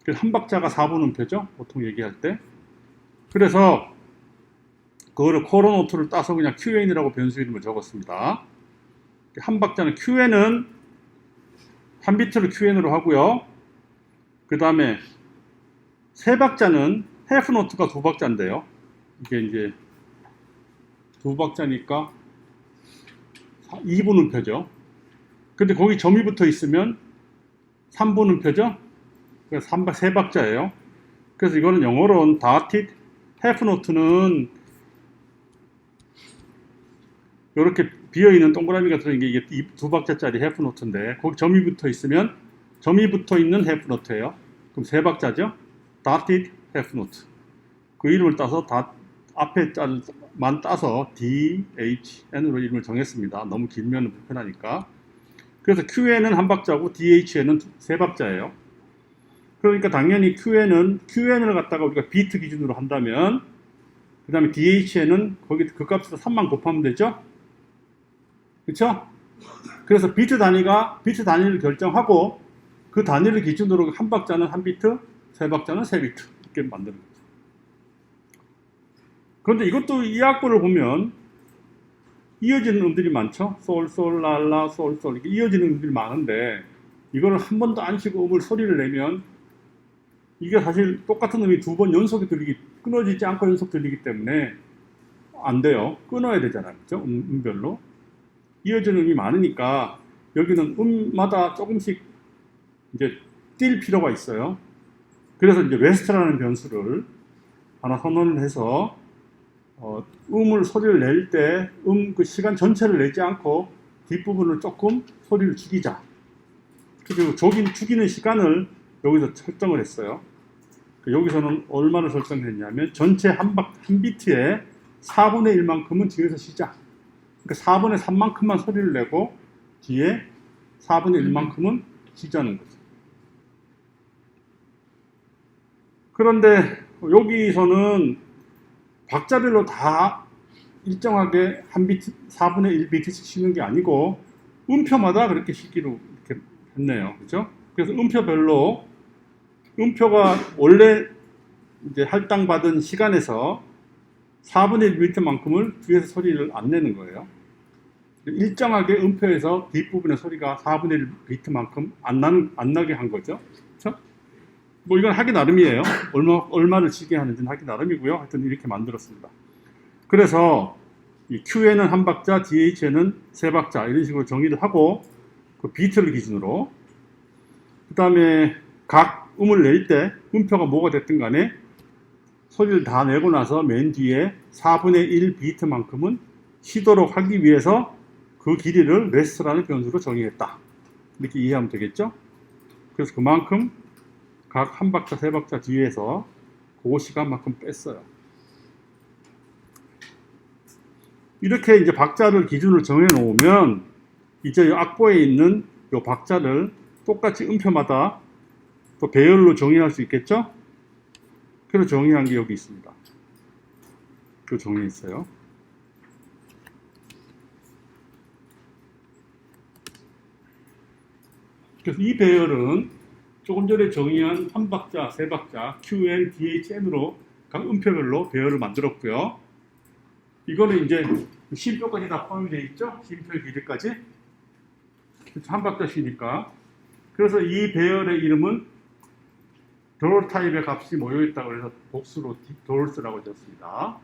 S1: 그래서 한 박자가 4분 음표죠? 보통 얘기할 때. 그래서 그거를 코러 노트를 따서 그냥 QN이라고 변수 이름을 적었습니다. 한 박자는 QN은 한 비트를 QN으로 하고요. 그 다음에 세 박자는 해프 노트가 두 박자인데요. 이게 이제 두 박자니까 2분 음표죠. 근데 거기 점이 붙어 있으면 3분 음표죠. 그래서 세 박자예요. 그래서 이거는 영어로는 dotted half note는 이렇게 비어있는 동그라미가 들어있는 게 이게 두 박자짜리 해프노트인데 거기 점이 붙어 있으면 점이 붙어 있는 해프노트예요. 그럼 세 박자죠. dotted 해프노트. 그 이름을 따서 앞에 짤만 따서 DHN으로 이름을 정했습니다. 너무 길면 불편하니까. 그래서 QN은 한 박자고 DHN은 세 박자예요. 그러니까 당연히 QN을 갖다가 우리가 비트 기준으로 한다면 그 다음에 DHN은 거기 그 값으로 3만 곱하면 되죠? 그쵸? 그래서 비트 단위를 결정하고 그 단위를 기준으로 한 박자는 한 비트, 세 박자는 세 비트 이렇게 만드는 거죠. 그런데 이것도 이 악보를 보면 이어지는 음들이 많죠? 솔, 솔, 랄라, 솔, 솔 이렇게 이어지는 음들이 많은데 이거를 한 번도 안 쉬고 소리를 내면 이게 사실 똑같은 음이 두 번 연속이 끊어지지 않고 연속 들리기 때문에 안 돼요. 끊어야 되잖아요. 그죠? 음별로. 이어지는 음이 많으니까 여기는 음마다 조금씩 이제 뛸 필요가 있어요. 그래서 이제 레스트라는 변수를 하나 선언을 해서 소리를 낼 때 그 시간 전체를 내지 않고 뒷부분을 조금 소리를 죽이자. 그리고 죽이는 시간을 여기서 설정을 했어요. 여기서는 얼마를 설정했냐면 전체 한 비트에 4분의 1만큼은 뒤에서 쉬자. 그러니까 4분의 3만큼만 소리를 내고 뒤에 4분의 1만큼은 쉬자는 거죠. 그런데 여기서는 박자별로 다 일정하게 한 비트, 4분의 1비트씩 쉬는 게 아니고 음표마다 그렇게 쉬기로 이렇게 했네요. 그죠? 그래서 음표가 원래 이제 할당받은 시간에서 4분의 1비트만큼을 뒤에서 소리를 안 내는 거예요. 일정하게 음표에서 뒷부분의 소리가 4분의 1비트만큼 안 나게 한 거죠. 그렇죠? 뭐 이건 하기 나름이에요. 얼마를 쉬게 하는지는 하기 나름이고요. 하여튼 이렇게 만들었습니다. 그래서 이 QN은 한 박자, DHN은 세 박자 이런 식으로 정의를 하고 그 비트를 기준으로 그 다음에 각 음을 낼 때 음표가 뭐가 됐든 간에 소리를 다 내고 나서 맨 뒤에 4분의 1 비트만큼은 쉬도록 하기 위해서 그 길이를 레스트라는 변수로 정의했다. 이렇게 이해하면 되겠죠? 그래서 그만큼 각 한 박자, 세 박자 뒤에서 그 시간만큼 뺐어요. 이렇게 이제 박자를 기준으로 정해 놓으면 이제 악보에 있는 이 박자를 똑같이 음표마다 또 배열로 정의할 수 있겠죠? 그래서 정의한 게 여기 있습니다. 그 정의했어요. 그래서 이 배열은 조금 전에 정의한 한 박자, 세 박자, QN, DHN으로 각 음표별로 배열을 만들었고요. 이거는 이제 쉼표까지 다 포함이 되어 있죠? 쉼표 길이까지. 한 박자 쉬니까. 그래서 이 배열의 이름은 도럴 타입의 값이 모여있다고 해서 복수로 도럴스라고 지었습니다.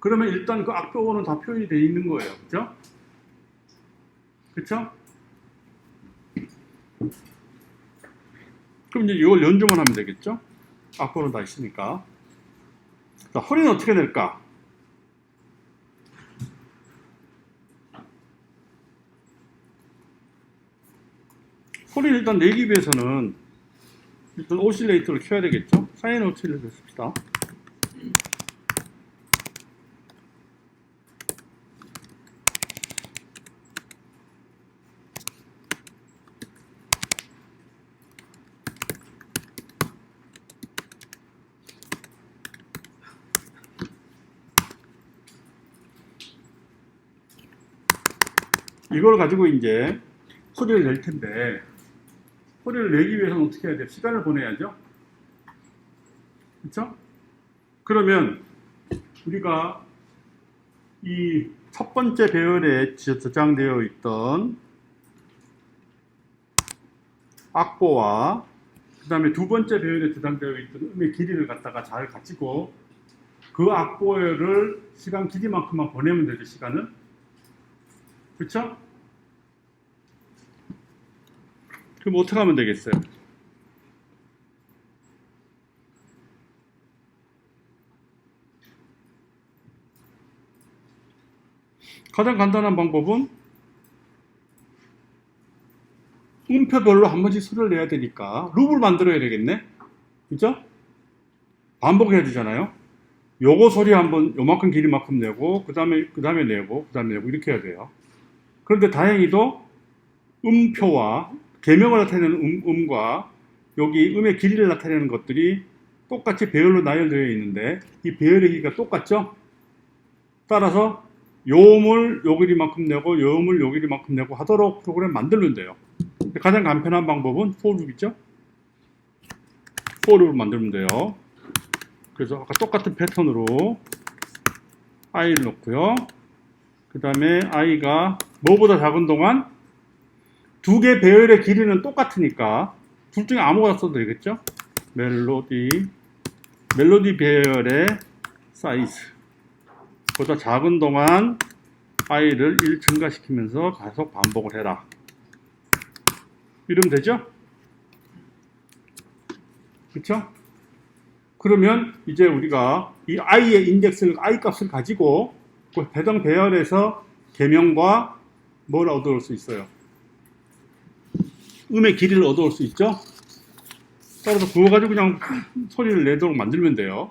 S1: 그러면 일단 그 악보는 다 표현이 되어 있는 거예요. 그죠? 그쵸? 그럼 이제 이걸 연주만 하면 되겠죠? 악보는 다 있으니까. 자, 허리는 어떻게 낼까? 소리를 일단 내기 위해서는 일단 오실레이터를 켜야 되겠죠? 사인 오실레이터 씁시다. 이걸 가지고 이제 소리를 낼 텐데 소리를 내기 위해서는 어떻게 해야 돼요? 시간을 보내야죠. 그렇죠? 그러면 우리가 이 첫 번째 배열에 저장되어 있던 악보와 그 다음에 두 번째 배열에 저장되어 있던 음의 길이를 갖다가 잘 가지고 그 악보를 시간 길이만큼만 보내면 되죠. 시간을. 그렇죠? 그럼 어떻게 하면 되겠어요? 가장 간단한 방법은 음표별로 한 번씩 소리를 내야 되니까 룹을 만들어야 되겠네. 그죠? 반복해야 되잖아요. 요거 소리 한번 요만큼 길이만큼 내고 그 다음에 내고 그 다음에 내고 이렇게 해야 돼요. 그런데 다행히도 음표와 계명을 나타내는 음과 여기 음의 길이를 나타내는 것들이 똑같이 배열로 나열되어 있는데 이 배열의 길이가 똑같죠? 따라서 요 음을 요 길이만큼 내고 요 음을 요 길이만큼 내고 하도록 프로그램 만들면 돼요. 가장 간편한 방법은 for loop이죠? for loop을 만들면 돼요. 그래서 아까 똑같은 패턴으로 i를 넣고요. 그 다음에 i가 뭐보다 작은 동안 두 개 배열의 길이는 똑같으니까 둘 중에 아무거나 써도 되겠죠? 멜로디 배열의 사이즈 보다 작은 동안 i를 1 증가시키면서 계속 반복을 해라. 이러면 되죠? 그렇죠? 그러면 이제 우리가 이 i의 인덱스를 i 값을 가지고 그 해당 배열에서 계명과 뭘 얻어올 수 있어요? 음의 길이를 얻어올 수 있죠? 따라서 그거 가지고 그냥 소리를 내도록 만들면 돼요.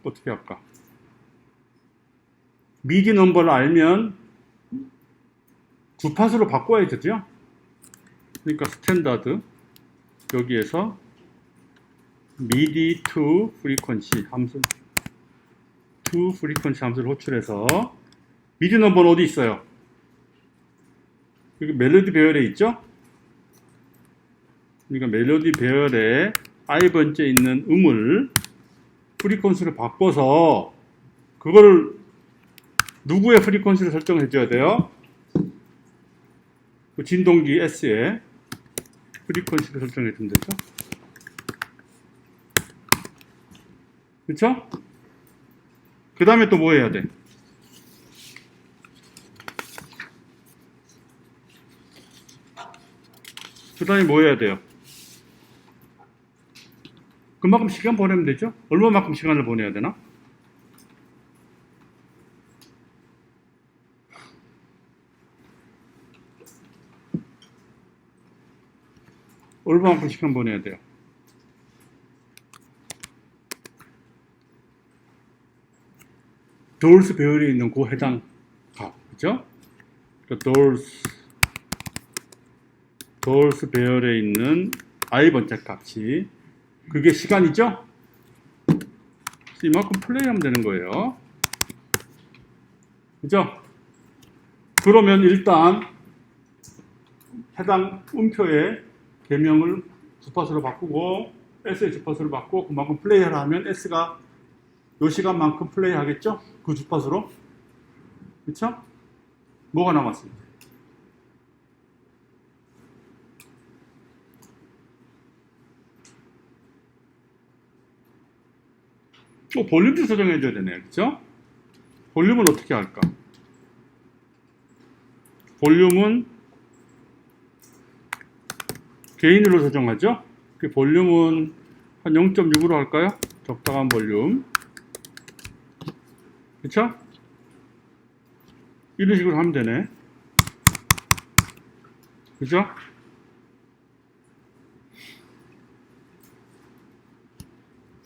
S1: 어떻게 할까? 미디 넘버를 알면 주파수로 바꿔야 되죠? 그러니까 스탠다드 여기에서 MIDI to frequency 함수를 호출해서 미디 넘버는 어디 있어요? 여기 멜로디 배열에 있죠? 그러니까 멜로디 배열에 i번째 있는 음을 프리퀀시로 바꿔서 그거를 누구의 프리퀀시를 설정해 줘야 돼요? 그 진동기 S에 프리퀀시를 설정해 주면 되죠. 그쵸? 그 다음에 또 뭐 해야 돼? 그 다음에 뭐 해야 돼요? 그만큼 시간 보내면 되죠? 얼마만큼 시간을 보내야 되나? 얼마만큼 시간 보내야 돼요? 도얼스 배열에 있는 그 해당 값, 그죠? 도얼스 배열에 있는 i번째 값이 그게 시간이죠? 이만큼 플레이하면 되는 거예요. 그죠? 그러면 일단 해당 음표의 계명을 주파수로 바꾸고 S의 주파수를 바꾸고 그만큼 플레이하라 하면 S가 요 시간만큼 플레이 하겠죠? 그 주파수로. 그쵸? 뭐가 남았습니다. 볼륨도 조정해줘야 되네요. 그쵸? 볼륨은 어떻게 할까? 볼륨은 게인으로 조정하죠? 그 볼륨은 한 0.6으로 할까요? 적당한 볼륨. 그쵸? 이런 식으로 하면 되네. 그죠?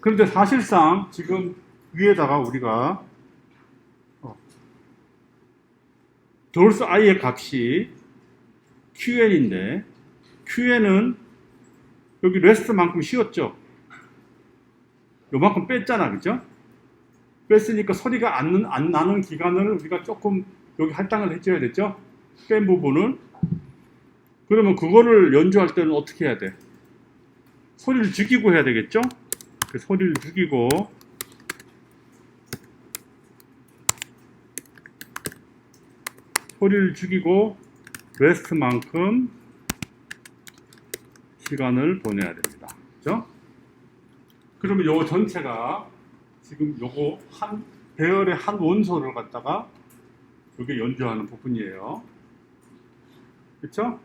S1: 그런데 사실상 지금 위에다가 우리가 도얼스 i의 값이 qn인데 qn은 여기 레스트만큼 씌웠죠? 요만큼 뺐잖아, 그죠? 뺐으니까 소리가 안 나는 기간을 우리가 조금 여기 할당을 해줘야 됐죠? 뺀 부분을. 그러면 그거를 연주할 때는 어떻게 해야 돼? 소리를 죽이고 해야 되겠죠? 그 소리를 죽이고 레스트만큼 시간을 보내야 됩니다. 그죠? 그러면 요거 전체가 지금 요거 한 배열의 한 원소를 갖다가 요게 연주하는 부분이에요. 그쵸?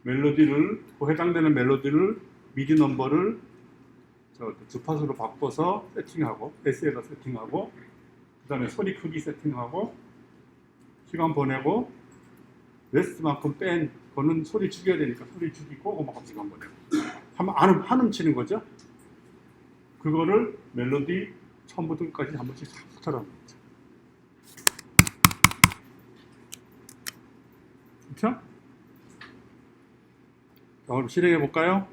S1: 멜로디를, 그 해당되는 멜로디를 미디 넘버를 주파수로 바꿔서 세팅하고 S에다 세팅하고 그 다음에 소리 크기 세팅하고 시간 보내고 레스트만큼 뺀 거는 소리 죽여야 되니까 소리 죽이고 그만큼 시간 보내고 한음 치는 거죠. 그거를 멜로디 처음부터 끝까지 한 번씩 싹 하는 거죠. 그렇죠? 자, 그럼 실행해 볼까요?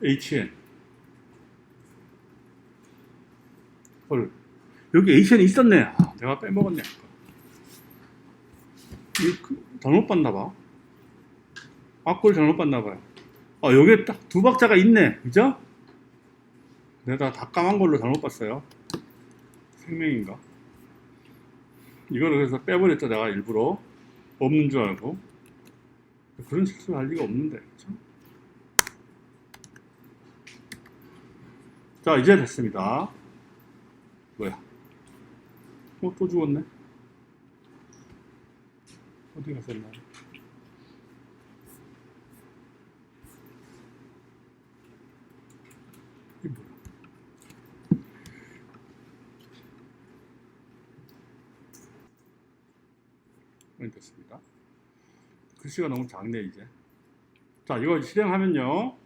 S1: HN 여기 HN이 있었네. 아, 내가 빼먹었네. 잘못 봤나봐. 악보를 잘못 봤나봐요. 여기에 딱 두 박자가 있네. 그죠? 내가 다 까만 걸로 잘못 봤어요. 생명인가? 이거를 그래서 빼버렸죠. 내가 일부러. 없는 줄 알고. 그런 실수를 할 리가 없는데. 그쵸? 자, 이제 됐습니다. 뭐야? 또 죽었네. 어디 갔었나? 이게 뭐야? 됐습니다. 글씨가 너무 작네, 이제. 자, 이거 실행하면요.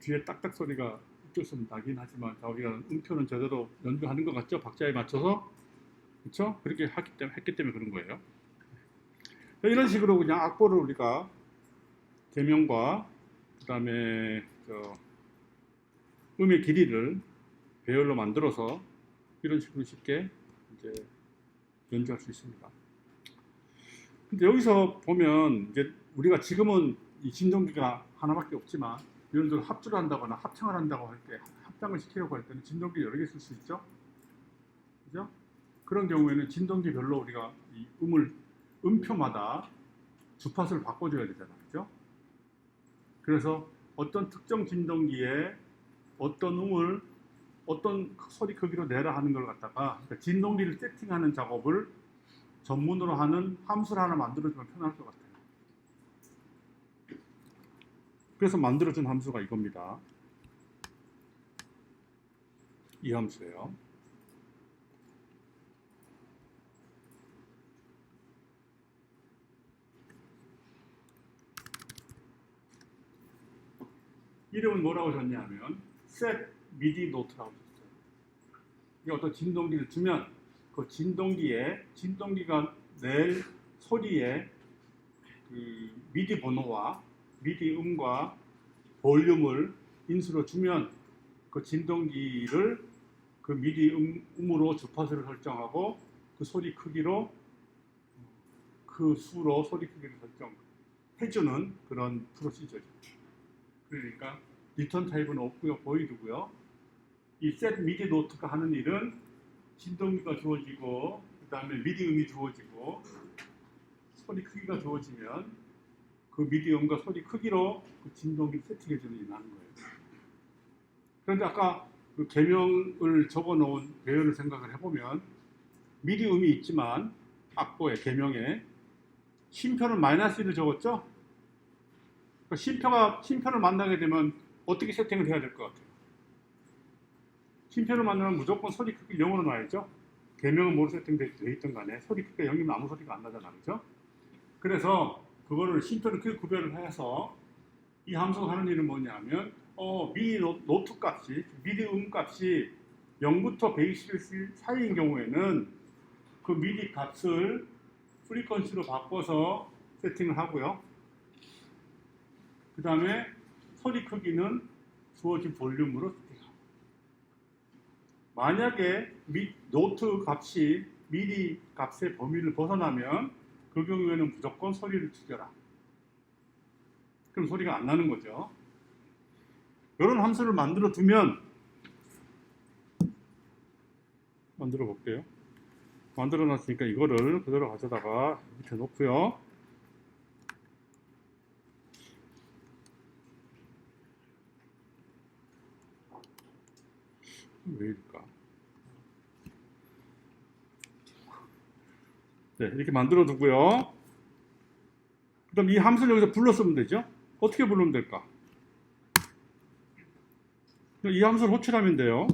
S1: 뒤에 딱딱 소리가 어쩔 수 없이 나긴 하지만 우리가 음표는 제대로 연주하는 것 같죠? 박자에 맞춰서. 그렇죠? 그렇게 했기 때문에 그런 거예요. 이런 식으로 그냥 악보를 우리가 개명과 그 다음에 음의 길이를 배열로 만들어서 이런 식으로 쉽게 이제 연주할 수 있습니다. 근데 여기서 보면 이제 우리가 지금은 이 진동기가 하나밖에 없지만 예를 들어 합주를 한다거나 합창을 한다고 할 때, 합장을 시키려고 할 때는 진동기 여러 개 쓸 수 있죠. 그죠? 그런 경우에는 진동기별로 우리가 이 음표마다 주파수를 바꿔줘야 되잖아요. 그죠? 그래서 어떤 특정 진동기에 어떤 음을 어떤 소리 크기로 내라 하는 걸 갖다가 그러니까 진동기를 세팅하는 작업을 전문으로 하는 함수를 하나 만들어주면 편할 것 같아요. 그래서 만들어준 함수가 이겁니다. 이 함수예요. 이름은 뭐라고 줬냐면 set MIDI note라고 줬어요. 이게 어떤 진동기를 주면 그 진동기가 낼 소리의 그 미디 번호와 미디 음과 볼륨을 인수로 주면 그 진동기를 그 미디 음으로 주파수를 설정하고 그 소리 크기로 그 수로 소리 크기를 설정해주는 그런 프로시저죠. 그러니까 리턴 타입은 없고요, 보이드고요. 이 set 미디 노트가 하는 일은 진동기가 주어지고 그 다음에 미디 음이 주어지고 소리 크기가 주어지면 그 미디 음과 소리 크기로 그 진동기를 세팅해주는 일을 하는 거예요. 그런데 아까 그 개명을 적어놓은 배열을 생각을 해보면 미디 음이 있지만 악보에 개명에 쉼표는 -1을 적었죠? 그러니까 쉼표를 만나게 되면 어떻게 세팅을 해야 될 것 같아요? 쉼표를 만나면 무조건 소리 크기 0으로 놔야죠. 개명은 뭐로 세팅되어 있든 간에 소리 크기가 0이면 아무 소리가 안 나잖아, 그죠? 그래서 그거를 쉼표를 크게 구별을 해서 이 함수가 하는 일은 뭐냐면 미디 노트 값이, 미디 음 값이 0부터 121 사이인 경우에는 그 미디 값을 프리퀀시로 바꿔서 세팅을 하고요. 그 다음에 소리 크기는 주어진 볼륨으로 세팅하고. 만약에 노트 값이 미디 값의 범위를 벗어나면 그 경우에는 무조건 소리를 죽여라. 그럼 소리가 안 나는 거죠. 이런 함수를 만들어 두면 만들어 볼게요. 만들어 놨으니까 이거를 그대로 가져다가 밑에 놓고요. 왜 이럴까? 네, 이렇게 만들어 두고요. 그럼 이 함수를 여기서 불러 쓰면 되죠? 어떻게 부르면 될까? 이 함수를 호출하면 돼요.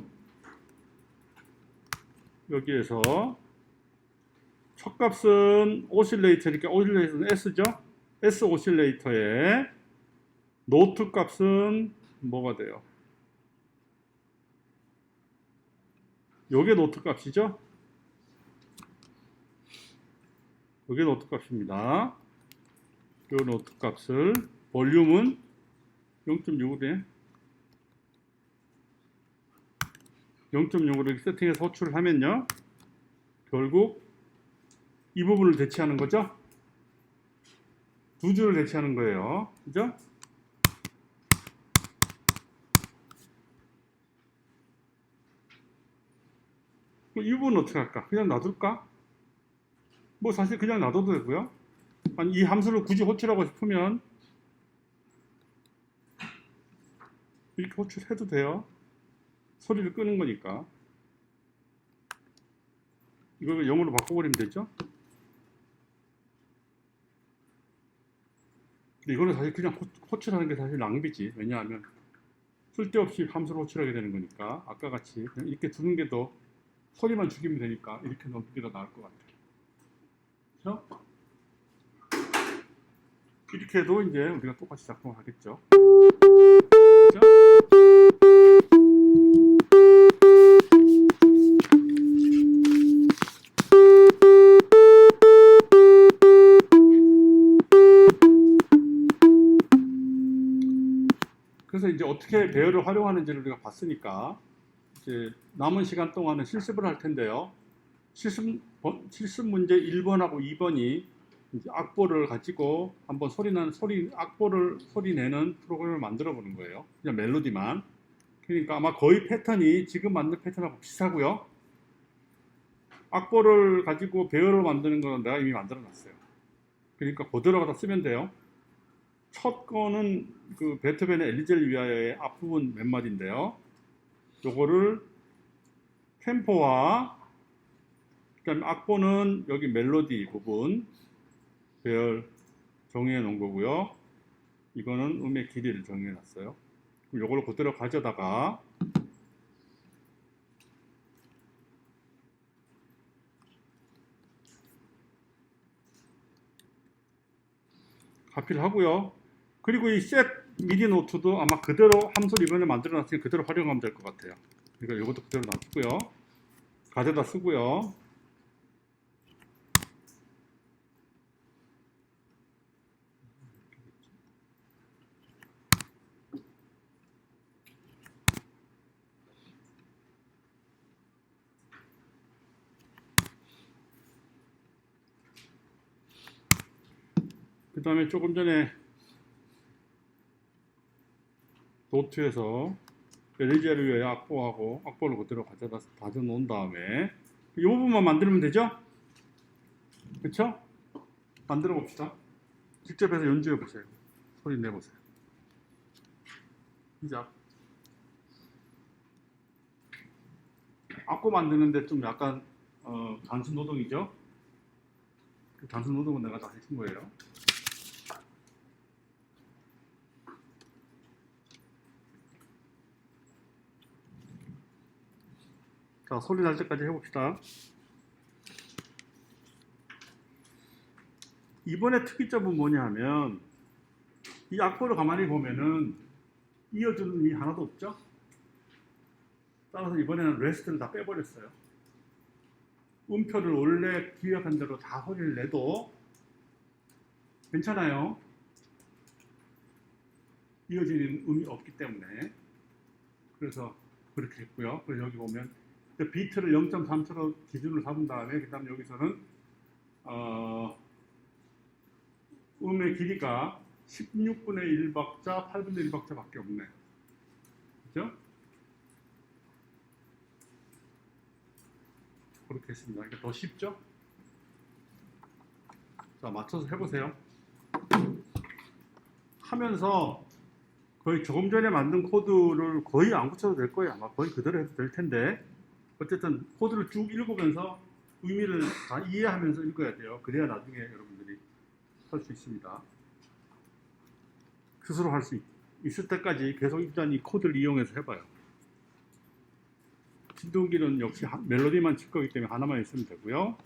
S1: 여기에서 첫 값은 오실레이터니까 오실레이터는 S죠? S 오실레이터의 노트 값은 뭐가 돼요? 요게 노트 값이죠? 요게 노트 값입니다. 요 노트 값을 볼륨은 0.65에 0.05로 이렇게 세팅해서 호출을 하면요. 결국 이 부분을 대체하는 거죠. 두 줄을 대체하는 거예요. 그죠? 이 부분은 어떻게 할까? 그냥 놔둘까? 뭐 사실 그냥 놔둬도 되고요. 아니, 이 함수를 굳이 호출하고 싶으면 이렇게 호출해도 돼요. 소리를 끄는 거니까. 이걸 0으로 바꿔버리면 되죠. 근데 이거는 사실 그냥 호출하는 게 사실 낭비지. 왜냐하면 쓸데없이 함수를 호출하게 되는 거니까 아까 같이 그냥 이렇게 두는 게 더 소리만 죽이면 되니까 이렇게 놓는 게 더 나을 것 같아요. 그렇죠? 이렇게 해도 이제 우리가 똑같이 작동을 하겠죠. 그렇죠? 그래서 이제 어떻게 배열을 활용하는지를 우리가 봤으니까 이제 남은 시간 동안은 실습을 할 텐데요. 실습 문제 1번하고 2번이 이제 악보를 가지고 한번 악보를 소리 내는 프로그램을 만들어 보는 거예요. 그냥 멜로디만. 그러니까 아마 거의 패턴이 지금 만든 패턴하고 비슷하고요. 악보를 가지고 배열을 만드는 거는 내가 이미 만들어 놨어요. 그러니까 그대로 갖다 쓰면 돼요. 첫 거는 그 베토벤의 엘리제를 위하여의 앞부분 몇 마디인데요. 요거를 템포와 그다음에 악보는 여기 멜로디 부분 배열 정의해 놓은 거고요. 이거는 음의 길이를 정의해 놨어요. 그럼 요걸 그대로 가져다가 카피를 하고요. 그리고 이 셋 미디 노트도 아마 그대로 함수를 이번에 만들어 놨으니 그대로 활용하면 될 것 같아요. 그러니까 이것도 그대로 놔두고요. 가져다 쓰고요. 그 다음에 조금 전에 노트에서 엘리제를 위해 악보하고 악보를 그대로 가져다 놓은 다음에 이 부분만 만들면 되죠? 그렇죠? 만들어 봅시다. 직접 해서 연주해 보세요. 소리 내보세요. 시작. 악보 만드는데 좀 약간 단순 노동이죠? 그 단순 노동은 내가 다 해준 거예요. 자, 소리 날 때까지 해봅시다. 이번에 특이점은 뭐냐 하면 이 악보를 가만히 보면은 이어주는 음이 하나도 없죠? 따라서 이번에는 레스트를 다 빼버렸어요. 음표를 원래 기획한 대로 다 소리를 내도 괜찮아요. 이어지는 음이 없기 때문에. 그래서 그렇게 했고요. 그래서 여기 보면 비트를 0.3초로 기준으로 잡은 다음에 그 다음 여기서는 음의 길이가 16분의 1박자, 8분의 1박자 밖에 없네. 그죠? 그렇게 했습니다. 그러니까 더 쉽죠? 자, 맞춰서 해보세요. 하면서 거의 조금 전에 만든 코드를 거의 안 고쳐도 될 거예요. 아마 거의 그대로 해도 될 텐데 어쨌든 코드를 쭉 읽으면서 의미를 다 이해하면서 읽어야 돼요. 그래야 나중에 여러분들이 할 수 있습니다. 스스로 할 수 있을 때까지 계속 일단 이 코드를 이용해서 해봐요. 진동기는 역시 멜로디만 칠 거기 때문에 하나만 있으면 되고요.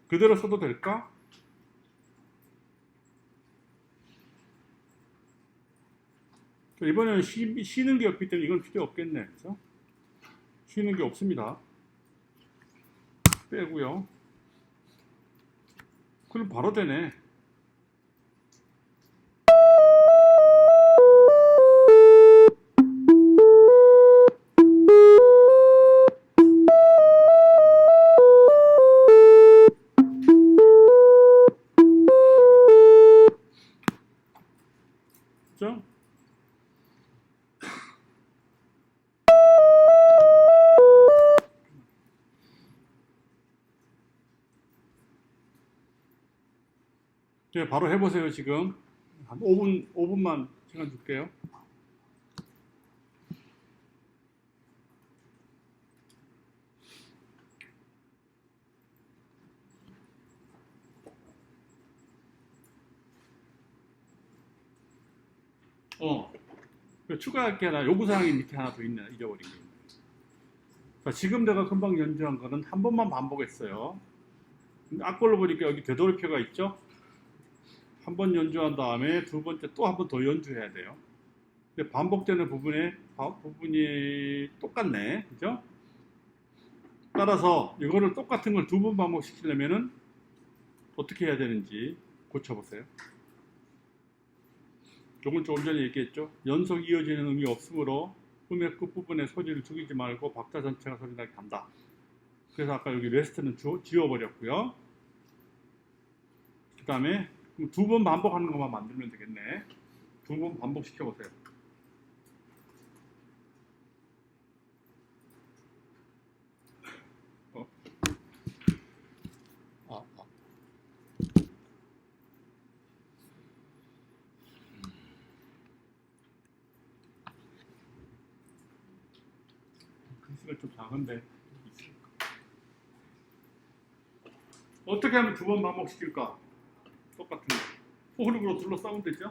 S1: 그대로 써도 될까? 이번에는 쉬는 게 없기 때문에 이건 필요 없겠네. 그래서 쉬는 게 없습니다. 빼고요. 그럼 바로 되네. 그죠? 바로 해보세요. 지금 한 5분만 시간 줄게요. 추가할 게 하나, 요구사항이 밑에 하나 더 있네. 잊어버린 게. 자, 지금 내가 금방 연주한 거는 한 번만 반복했어요. 근데 악보를 보니까 여기 되돌이표가 있죠? 한 번 연주한 다음에 두 번째 또 한 번 더 연주해야 돼요. 근데 반복되는 부분이 똑같네. 그죠? 따라서 이거를 똑같은 걸 두 번 반복시키려면은 어떻게 해야 되는지 고쳐보세요. 조금 전에 얘기했죠. 연속 이어지는 음이 없으므로 음의 끝부분에 소리를 죽이지 말고 박자 전체가 소리나게 한다. 그래서 아까 여기 레스트는 지워버렸고요. 그 다음에 두 번 반복하는 것만 만들면 되겠네. 두 번 반복시켜보세요. 글씨가 좀 작은데 어떻게 하면 두 번 반복시킬까? 똑같은 거. 포르으로 둘러싸면 되죠?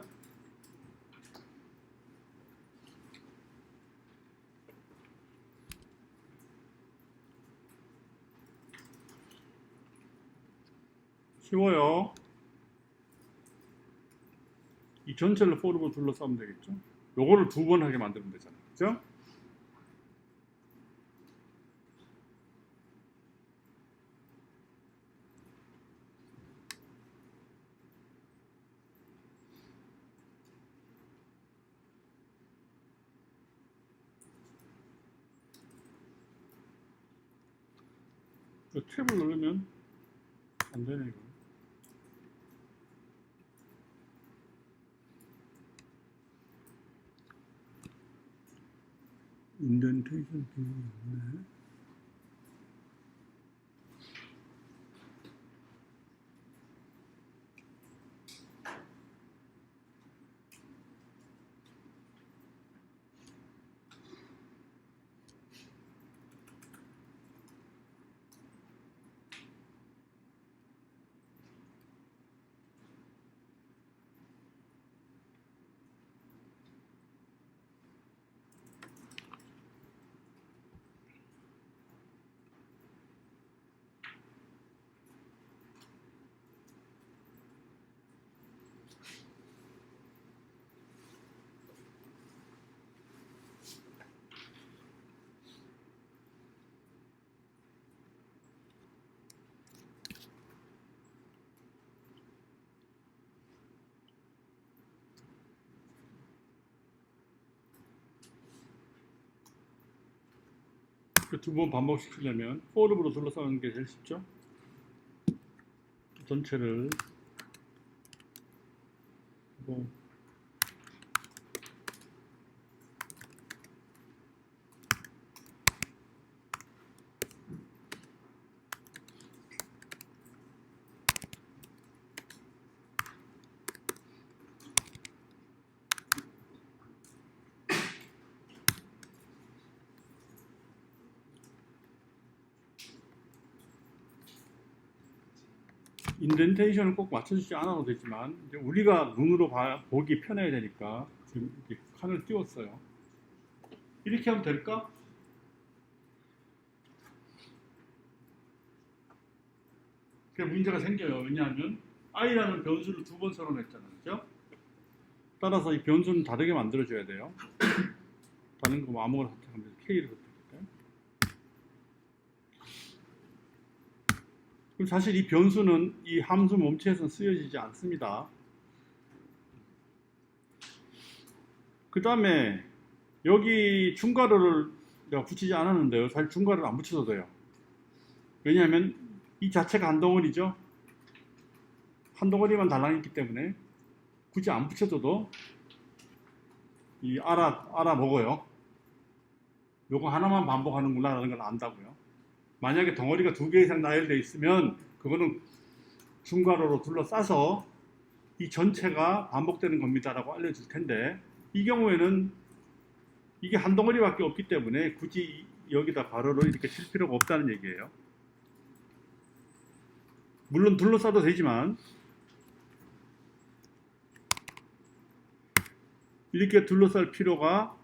S1: 쉬워요. 이 전체를 포르으로 둘러싸면 되겠죠? 요거를 두 번 하게 만들면 되잖아요. 그죠? 탭을 누르면 안 되네, 이거. 인덴테이션 기능이 없네. 두 번 반복시키려면 포르으로 둘러싸는 게 제일 쉽죠? 전체를 인덴테이션을 꼭 맞춰주지 않아도 되지만 이제 우리가 눈으로 보기 편해야 되니까 지금 이렇게 칸을 띄웠어요. 이렇게 하면 될까? 그게 문제가 생겨요. 왜냐하면 i라는 변수를 두 번 설어냈잖아요. 그죠? 따라서 이 변수는 다르게 만들어줘야 돼요. 다른 거 아무거나 선택하면 돼요. k를 선택할까요? 그럼 사실 이 변수는 이 함수 몸체에서는 쓰여지지 않습니다. 그 다음에 여기 중괄호를 내가 붙이지 않았는데요. 사실 중괄호를 안 붙여도 돼요. 왜냐하면 이 자체가 한 덩어리죠. 한 덩어리만 달랑있기 때문에 굳이 안 붙여줘도 이 알아먹어요. 요거 하나만 반복하는구나 라는 걸 안다고요. 만약에 덩어리가 2개 이상 나열되어 있으면 그거는 중괄호로 둘러싸서 이 전체가 반복되는 겁니다 라고 알려줄 텐데, 이 경우에는 이게 한 덩어리밖에 없기 때문에 굳이 여기다 괄호를 이렇게 칠 필요가 없다는 얘기예요. 물론 둘러싸도 되지만 이렇게 둘러쌀 필요가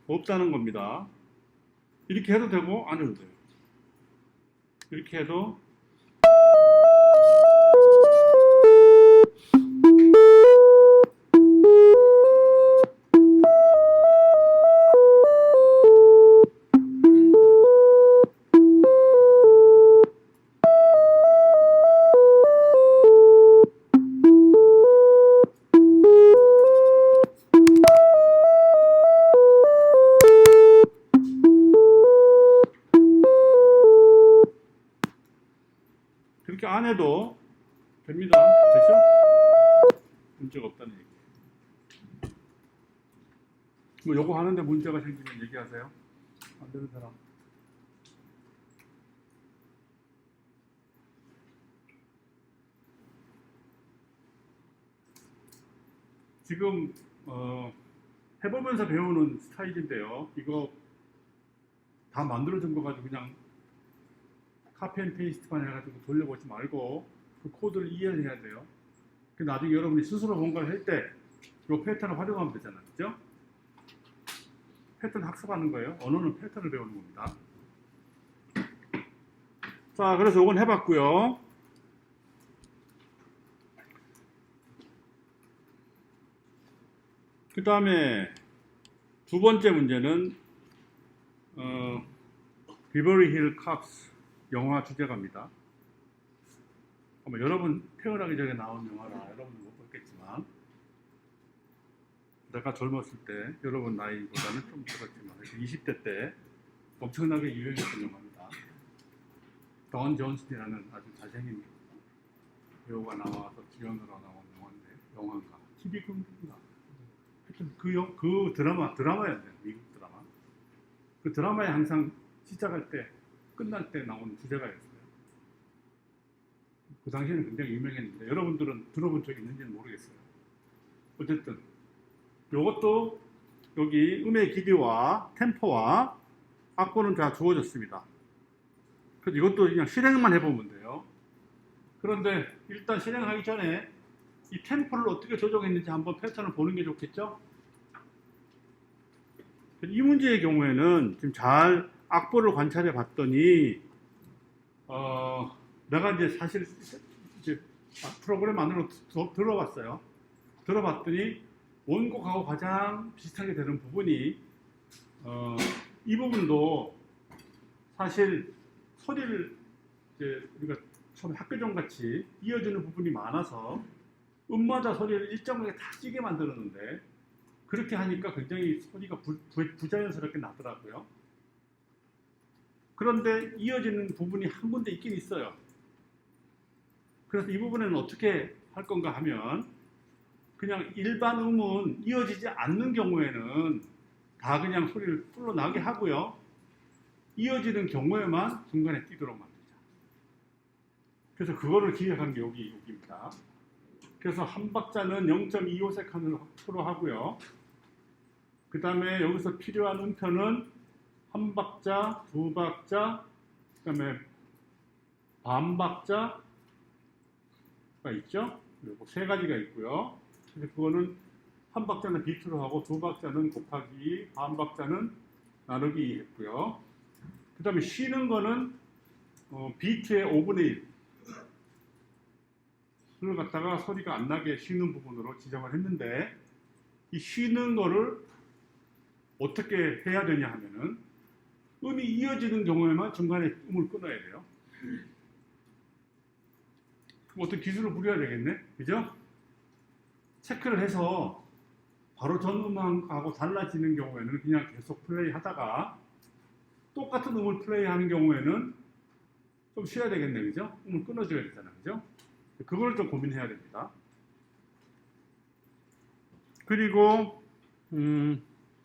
S1: 없다는 겁니다. 이렇게 해도 되고 안 해도 돼요. 이렇게 해도 그렇게 안 해도 됩니다. 그렇죠? 문제가 없다는 얘기. 뭐 요거 하는데 문제가 생기면 얘기하세요. 안 되는 사람. 지금 해보면서 배우는 스타일인데요. 이거 다 만들어준 거 가지고 그냥 카피 앤 페이스트만 해가지고 돌려보지 말고 그 코드를 이해를 해야 돼요. 나중에 여러분이 스스로 뭔가를 할 때 이 패턴을 활용하면 되잖아요. 그죠? 패턴 학습하는 거예요. 언어는 패턴을 배우는 겁니다. 자, 그래서 이건 해봤고요. 그 다음에 두 번째 문제는 비버리 힐 캅스 영화 주제가입니다. 아마 여러분 태어나기 전에 나온 영화라 여러분은 못 봤겠지만, 내가 젊었을 때, 여러분 나이보다는 좀 들었지만 20대 때 엄청나게 유행했던 영화입니다. 던 존슨이라는 아주 잘생긴 배우가 나와서 주연으로 나온 영화인데, 영화인가 TV 공인가 하여튼 그 드라마였네요. 미국 드라마. 그 드라마에 항상 시작할 때 끝날 때 나오는 주제가였어요. 그 당시에는 굉장히 유명했는데 여러분들은 들어본 적이 있는지는 모르겠어요. 어쨌든 이것도 여기 음의 길이와 템포와 악보는 다 주어졌습니다. 그래서 이것도 그냥 실행만 해보면 돼요. 그런데 일단 실행하기 전에 이 템포를 어떻게 조정했는지 한번 패턴을 보는 게 좋겠죠? 이 문제의 경우에는 지금 잘 악보를 관찰해 봤더니 내가 이제 사실 이제 프로그램 안으로 들어봤어요. 들어봤더니 원곡하고 가장 비슷하게 되는 부분이 이 부분도 사실 소리를 이제 우리가 처음 학교종 같이 이어지는 부분이 많아서 음마다 소리를 일정하게 다 찌게 만들었는데, 그렇게 하니까 굉장히 소리가 부자연스럽게 나더라고요. 그런데 이어지는 부분이 한 군데 있긴 있어요. 그래서 이 부분에는 어떻게 할 건가 하면, 그냥 일반 음은 이어지지 않는 경우에는 다 그냥 소리를 불러나게 하고요. 이어지는 경우에만 중간에 띄도록 만들자. 그래서 그거를 기획한 게 여기입니다. 그래서 한 박자는 0.25세컨드로 하고요. 그 다음에 여기서 필요한 음표는 한 박자, 두 박자, 그 다음에 반박자가 있죠. 그리고 세 가지가 있고요. 근데 그거는 한 박자는 비트로 하고 두 박자는 곱하기, 반박자는 나누기 했고요. 그 다음에 쉬는 거는 비트의 5분의 1을 갖다가 소리가 안 나게 쉬는 부분으로 지정을 했는데, 이 쉬는 거를 어떻게 해야 되냐 하면은 음이 이어지는 경우에만 중간에 음을 끊어야 돼요. 그럼 어떤 기술을 부려야 되겠네, 그죠? 체크를 해서 바로 전 음하고 달라지는 경우에는 그냥 계속 플레이 하다가 똑같은 음을 플레이하는 경우에는 좀 쉬어야 되겠네, 그죠? 음을 끊어줘야 되잖아, 그죠? 그걸 좀 고민해야 됩니다. 그리고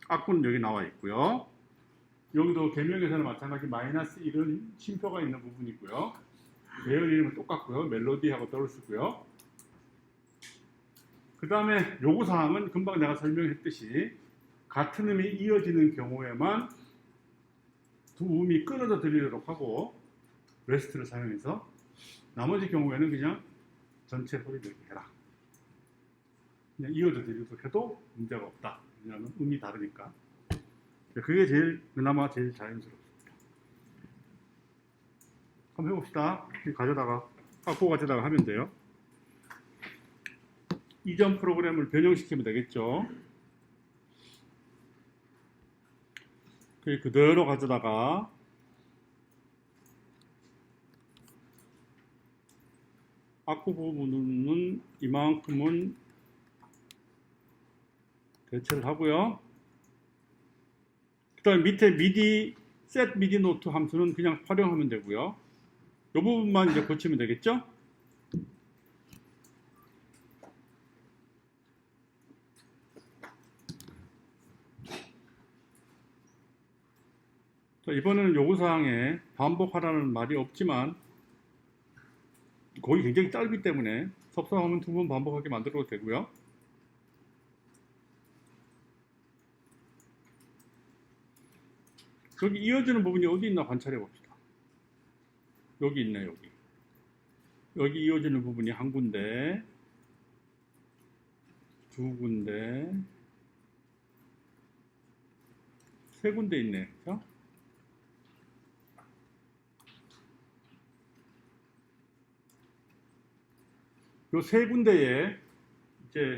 S1: 악보는 여기 나와 있고요. 여기도 계명에서는 마찬가지 마이너스 1은 쉼표가 있는 부분이고요. 배열 이름은 똑같고요. 멜로디하고 떨어지고요. 그 다음에 요구사항은 금방 내가 설명했듯이 같은 음이 이어지는 경우에만 두 음이 끊어져 들리도록 하고 레스트를 사용해서 나머지 경우에는 그냥 전체 소리를 이렇게 해라. 그냥 이어져 들리도록 해도 문제가 없다. 왜냐하면 음이 다르니까. 그게 그나마 제일 자연스럽습니다. 한번 해봅시다. 악보 가져다가 하면 돼요. 이전 프로그램을 변형시키면 되겠죠. 그대로 가져다가 악보 부분은 이만큼은 대체를 하고요. 그 다음에 밑에 set 미디 노트 함수는 그냥 활용하면 되고요. 이 부분만 이제 고치면 되겠죠? 자, 이번에는 요구사항에 반복하라는 말이 없지만 거의 굉장히 짧기 때문에 섭섭하면 2번 반복하게 만들어도 되고요. 여기 이어지는 부분이 어디 있나 관찰해 봅시다. 여기 있네, 여기. 여기 이어지는 부분이 한 군데, 두 군데, 세 군데 있네. 그렇죠? 요 세 군데에 이제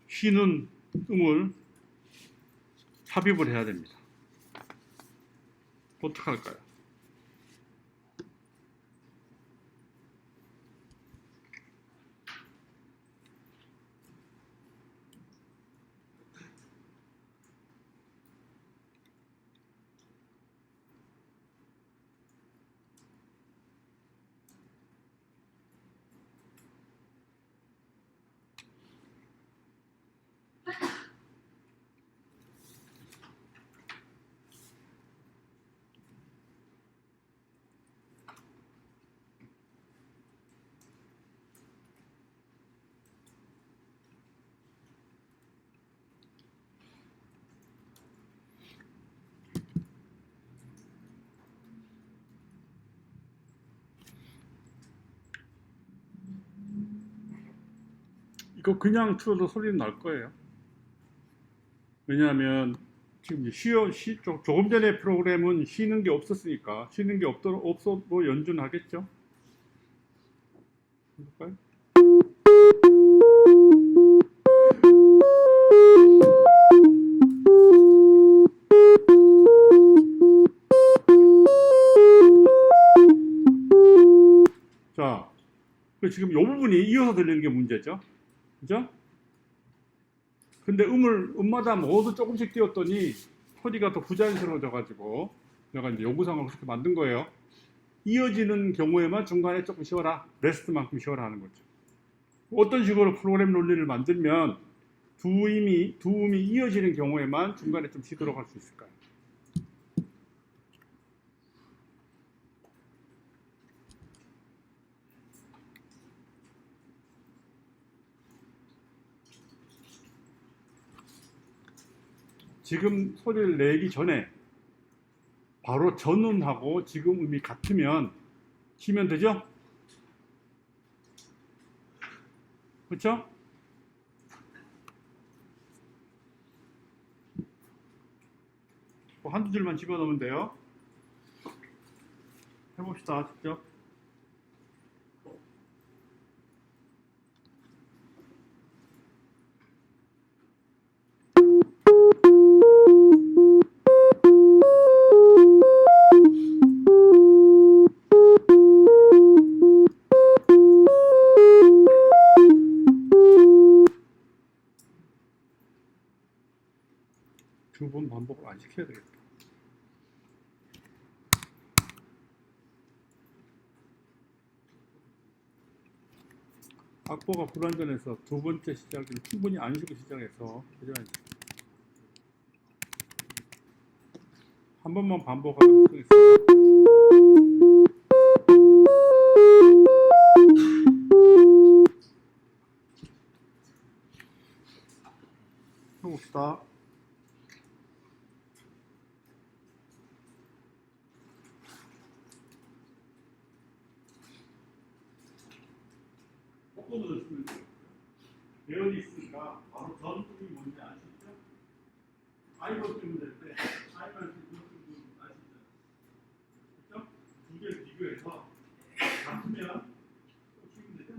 S1: 쉬는 음을 삽입을 해야 됩니다. 어떻게 할까요? 이거 그냥 틀어도 소리는 날 거예요. 왜냐하면 지금 조금 전에 프로그램은 쉬는 게 없었으니까 쉬는 게 없어도 연주는 하겠죠. 해볼까요? 자, 지금 이 부분이 이어서 들리는 게 문제죠. 그죠? 근데 음마다 모두 조금씩 띄웠더니 소리가 더 부자연스러워져가지고 내가 이제 요구사항을 그렇게 만든 거예요. 이어지는 경우에만 중간에 조금 쉬어라. 레스트만큼 쉬어라 하는 거죠. 어떤 식으로 프로그램 논리를 만들면 두 음이 이어지는 경우에만 중간에 좀 쉬도록 할 수 있을까요? 지금 소리를 내기 전에 바로 전음하고 지금 음이 같으면 쉬면 되죠? 그렇죠? 뭐 한두 줄만 집어넣으면 돼요. 해봅시다, 직접. 두 번 반복을 안 시켜야 되겠다. 악보가 불완전해서 두 번째 시작을 충분히 안 쉬고 시작해서 한 번만 반복하도록 하겠습니다. 해봅시다. 복권을 쓰면 돼요. 배열이 있으니까 바로 전투이 뭔지 아시죠? 아이버 쓰면 될 때 아이버 쓰면 아시죠? 그렇죠? 두 개를 비교해서 같으면 치면 되죠?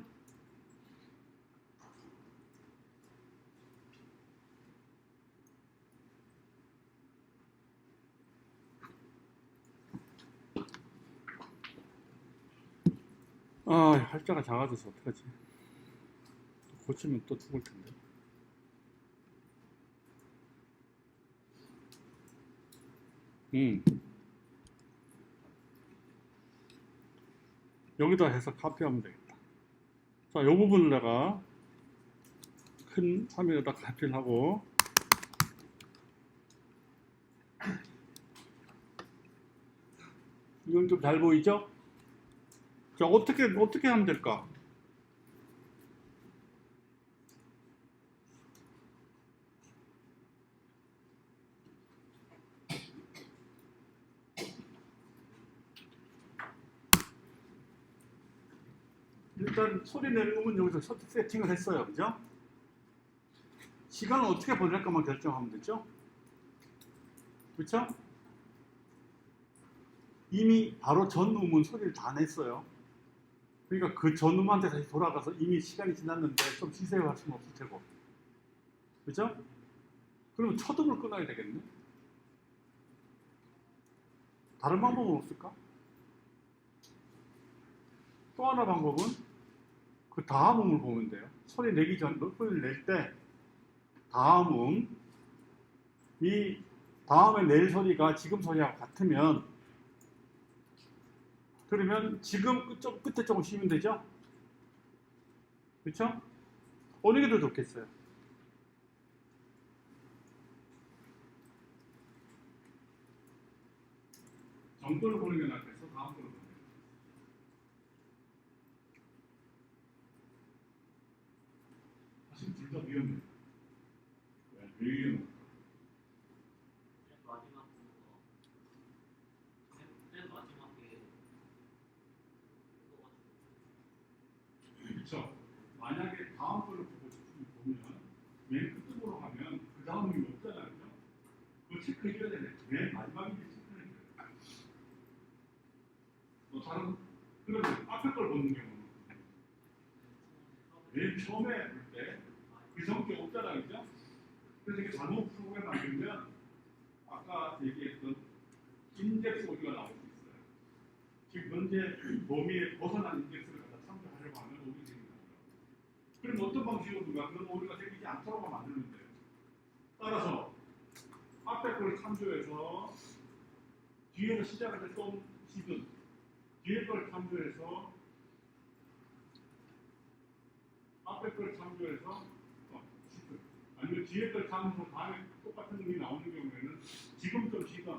S1: 아, 할자가 작아져서 어떡하지? 고치면 또 죽을 텐데. 여기다 해서 카피하면 되겠다. 자, 이 부분을 내가 큰 화면에다 카피를 하고 이건 좀 잘 보이죠? 자, 어떻게 하면 될까? 일단 소리 내는 음은 여기서 세팅을 했어요. 그죠? 시간을 어떻게 보낼까만 결정하면 되죠? 그렇죠? 이미 바로 전 음은 소리를 다 냈어요. 그러니까 그 전 음한테 다시 돌아가서 이미 시간이 지났는데 좀 쉬세요 할 수는 없을 테고. 그죠? 그러면 첫 음을 끊어야 되겠네? 다른 방법은 없을까? 또 하나 방법은 그 다음 음을 보면 돼요. 소리 내기 전, 소리를 낼 때 다음 음, 이 다음에 낼 소리가 지금 소리와 같으면 그러면 지금 끝에 조금 쉬면 되죠? 그렇죠? 어느 게 더 좋겠어요? 전 거를 보는 게 낫겠어? 다음 거를 보는 게 낫겠어? 사실 둘 다 위험해요. 왜 위험해요? 그렇죠. 만약에 다음 거를 보고 싶으면 보면 맨 끝으로 가면 그 다음이 없잖아요. 그죠? 그거 체크해줘야 되네. 맨 마지막에 체크해줘야 돼. 또 다른 그러면 앞에 걸 보는 경우는 맨 처음에 볼 때 그 성격 없잖아요. 그죠? 그래서 이게 잘못 프로그램 만들면 아까 얘기했던 인덱스 오류가 나올 수 있어요. 지금 현재 범위에 벗어난 인덱스를 갖다 참조하려고 하면 오류가 생긴다. 그럼 어떤 방식으로든가 그런 오류가 생기지 않도록 만들면 돼요. 따라서 앞에 걸 참조해서 뒤에서 시작할 때 좀 쉬든 뒤에 걸 참조해서 앞에 걸 참조해서 쉬든 아니면 뒤에 걸 참조해서 다음에 똑같은 음이 나오는 경우에는 지금 좀 쉬든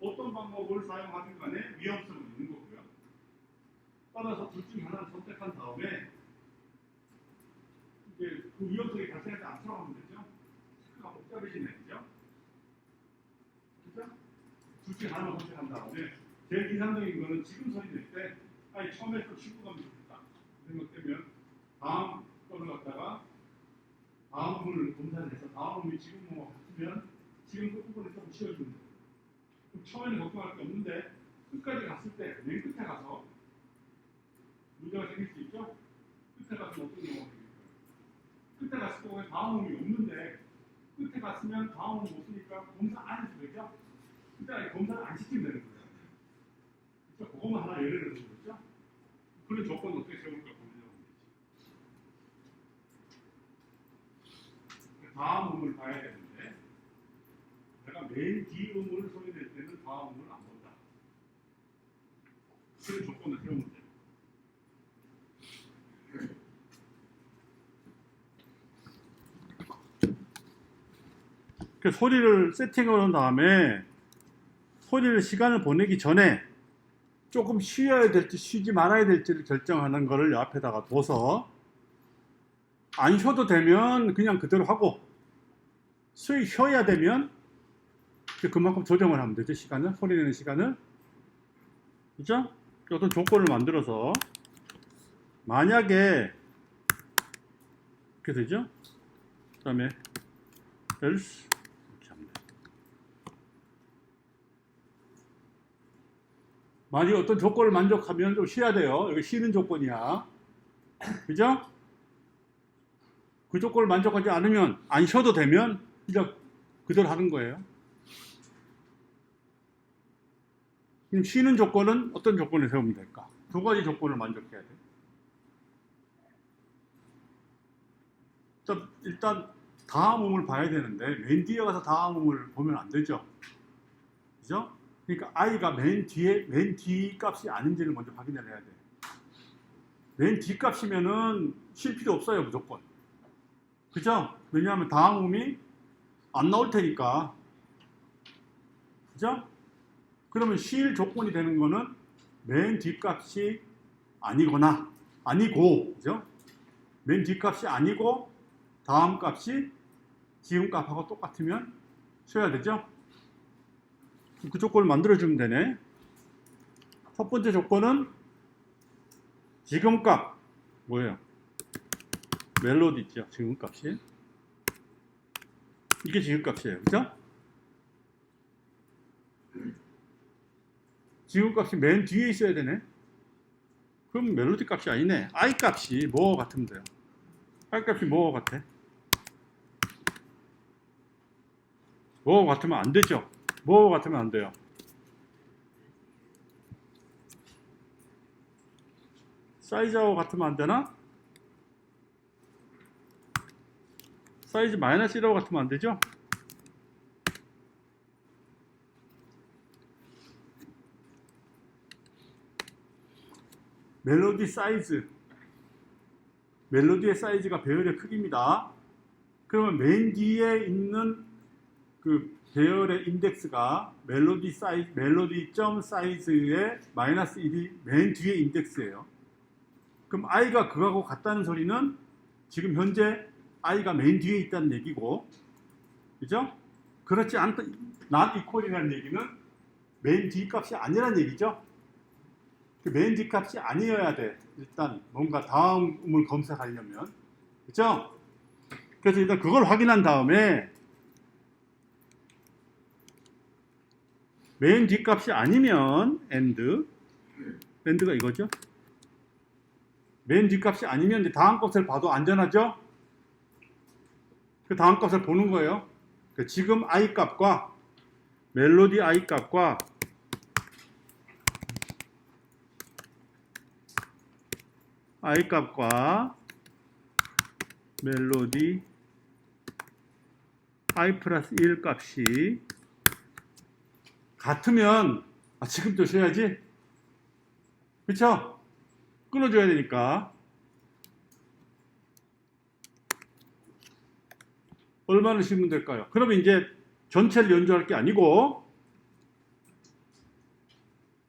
S1: 어떤 방법을 사용하든 간에 위험성은 있는 거고요. 따라서 둘 중에 하나를 선택한 다음에 이제 그 위험성이 발생하지 않도록 하면 되죠. 체크가 복잡해지네, 그죠? 그죠? 둘 중에 하나만 선택한 다음에 제일 이상적인 거는 지금 소리 낼 때 아니 처음에 또 치고 가면 좋겠다 생각되면 다음 거를 갖다가 다음 부분을 검사를 해서 다음 부분이 지금 뭐 같으면 지금 그 부분을 조금 치워주면 돼요. 그럼 처음에는 걱정할 게 없는데 끝까지 갔을 때 맨 끝에 가서 문제가 생길 수 있죠? 끝에 가서 어떤 경우가 생길까요? 끝에 갔을 경우에 다음 부분이 없는데 끝에 갔으면 다음 부분 못 쓰니까 검사 안 해도 되죠? 그때 검사를 안 시키면 되는 거예요. 그렇죠? 그것만 하나 예를 들어서 그렇죠? 그런 조건을 어떻게 세울까 고민하면 되지. 다음 음을 봐야 되는데 내가 맨 뒤 음을 소리낼 때는 다음 음을 안 본다. 그런 조건을 세우면 돼요. 그 소리를 세팅을 한 다음에 소리를 시간을 보내기 전에 조금 쉬어야 될지 쉬지 말아야 될지를 결정하는 거를 옆에다가 둬서 안 쉬어도 되면 그냥 그대로 하고 쉬어야 되면 그만큼 조정을 하면 되죠. 시간을 소리 내는 시간을 그죠? 어떤 조건을 만들어서 만약에 이렇게 되죠? 그 다음에 else 이렇게 하면 돼요. 만약에 어떤 조건을 만족하면 좀 쉬어야 돼요. 여기 쉬는 조건이야. 그죠? 그 조건을 만족하지 않으면 안 쉬어도 되면 그냥 그대로 하는 거예요. 그럼 쉬는 조건은 어떤 조건을 세우면 될까? 두 가지 조건을 만족해야 돼. 일단 다음 음을 봐야 되는데 맨 뒤에 가서 다음 음을 보면 안 되죠. 그죠? 그러니까 i가 맨 뒤 값이 아닌지를 먼저 확인을 해야 돼. 맨 뒤 값이면은 쉴 필요 없어요, 무조건. 그죠? 왜냐하면 다음 음이 안 나올 테니까. 그죠? 그러면 쉴 조건이 되는 거는 맨 뒷값이 아니거나 아니고, 그죠? 맨 뒷값이 아니고 다음 값이 지금 값하고 똑같으면 쉬어야 되죠? 그 조건을 만들어주면 되네. 첫 번째 조건은 지금 값 뭐예요? 멜로디 있죠? 지금 값이 이게 지금 값이에요, 그죠? 지금 값이 맨 뒤에 있어야 되네. 그럼 멜로디 값이 아니네. i 값이 뭐가 같으면 돼요. i 값이 뭐가 같아? 뭐가 같으면 안 되죠. 뭐가 같으면 안 돼요. 사이즈하고 같으면 안 되나? 사이즈 마이너스 1하고 같으면 안 되죠? 멜로디 사이즈. 멜로디의 사이즈가 배열의 크기입니다. 그러면 맨 뒤에 있는 그 배열의 인덱스가 멜로디.점 사이즈의 마이너스 1이 맨 뒤에 인덱스예요. 그럼 i가 그거하고 같다는 소리는 지금 현재 i가 맨 뒤에 있다는 얘기고, 그죠? 그렇지 않다, not equal이라는 얘기는 맨 뒤 값이 아니라는 얘기죠. 그 맨 뒤 값이 아니어야 돼. 일단 뭔가 다음 음을 검색하려면, 그죠? 그래서 일단 그걸 확인한 다음에 맨 뒷값이 아니면 end가 이거죠. 맨 뒷값이 아니면 이제 다음 값을 봐도 안전하죠. 그 다음 값을 보는 거예요. 지금 i 값과 멜로디 i 값과 i 값과 멜로디 i 플러스 1 값이 같으면 지금 또 쉬어야지. 그쵸? 끊어줘야 되니까. 얼마나 쉬면 될까요? 그러면 이제 전체를 연주할 게 아니고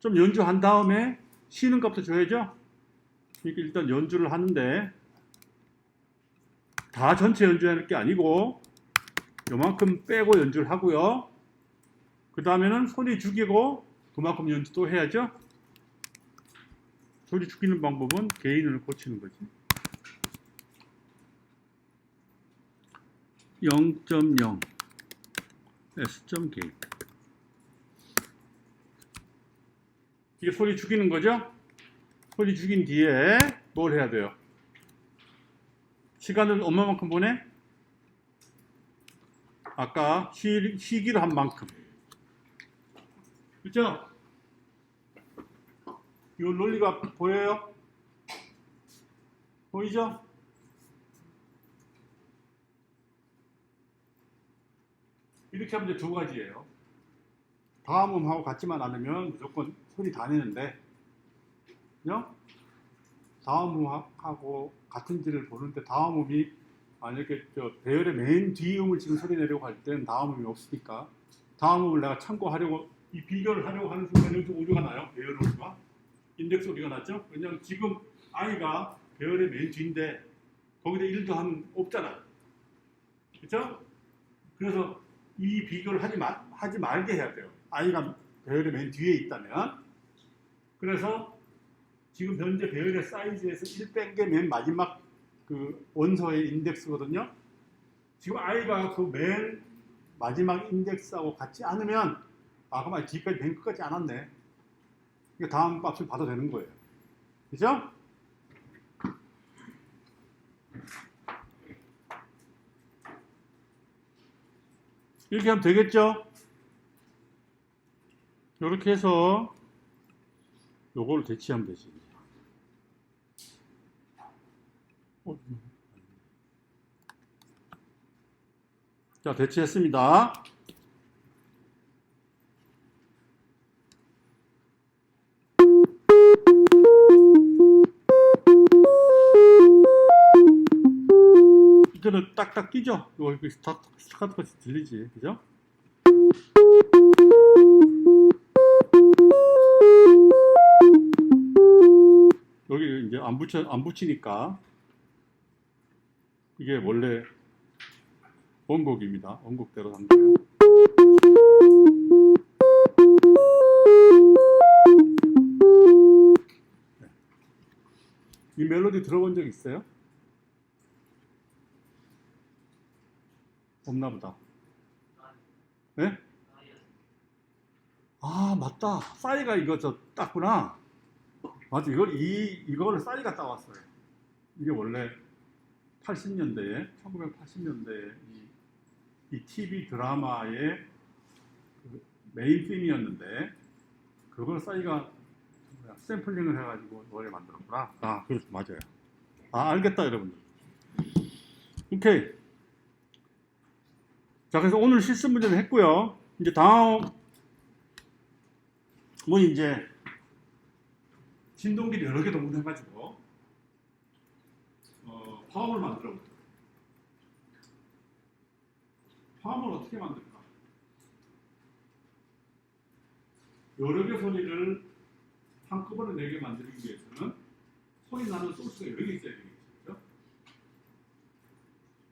S1: 좀 연주한 다음에 쉬는 값도 줘야죠. 이렇게 일단 연주를 하는데 다 전체 연주할 게 아니고 요만큼 빼고 연주를 하고요. 그 다음에는 소리 죽이고 그만큼 연주 또 해야죠. 소리 죽이는 방법은 게인을 고치는 거지. 0.0 S.게인. 이게 소리 죽이는 거죠? 소리 죽인 뒤에 뭘 해야 돼요? 시간을 얼마만큼 보내? 아까 쉬기를 한 만큼. 그죠? 이 논리가 보여요? 보이죠? 이렇게 하면 이제 두 가지예요. 다음음하고 같지만 않으면 무조건 소리 다 내는데, 그죠? 다음음하고 같은지를 보는데 다음음이 만약에 배열의 맨 뒤음을 지금 소리 내려고 할 때는 다음음이 없으니까 다음음을 내가 참고하려고 이 비교를 하려고 하는 순간에 여기서 오류가 나요. 배열 오류가. 인덱스 오류가 났죠? 왜냐면 지금 i가 배열의 맨 뒤인데 거기다 1도 하면 없잖아. 그렇죠? 그래서 이 비교를 하지 말게 해야 돼요. i가 배열의 맨 뒤에 있다면. 그래서 지금 현재 배열의 사이즈에서 1 뺀 게 맨 마지막 그 원소의 인덱스거든요. 지금 i가 그 맨 마지막 인덱스하고 같지 않으면 그럼 뒤까지 맨 끝까지 안 왔네. 이게 다음 값을 봐도 되는 거예요. 그죠? 이렇게 하면 되겠죠? 이렇게 해서 요거를 대치하면 되지. 자, 대치했습니다. 이거는 딱딱 끼죠? 이거 스타트같이 들리지, 그죠? 여기 이제 안 붙이니까 이게 원래 원곡입니다. 원곡대로 한 거예요. 네. 이 멜로디 들어본 적 있어요? 없나 보다. 네? 아, 맞다. 싸이가 이거 땄구나. 맞아. 이거를 싸이가 따왔어요. 이게 원래 80년대에, 1980년대에 이 TV 드라마의 그 메인 핀이었는데, 그걸 싸이가 샘플링을 해가지고 노래 만들었구나. 그렇죠. 맞아요. 알겠다, 여러분들. 오케이. 자, 그래서 오늘 실습 문제는 했고요. 이제 다음은 이제 진동기를 여러 개 동원해가지고 화음을 만들어 볼게요. 화음을 어떻게 만들까? 여러 개 소리를 한꺼번에 내게 만들기 위해서는 소리 나는 소스가 여러 개 있어야 되겠죠.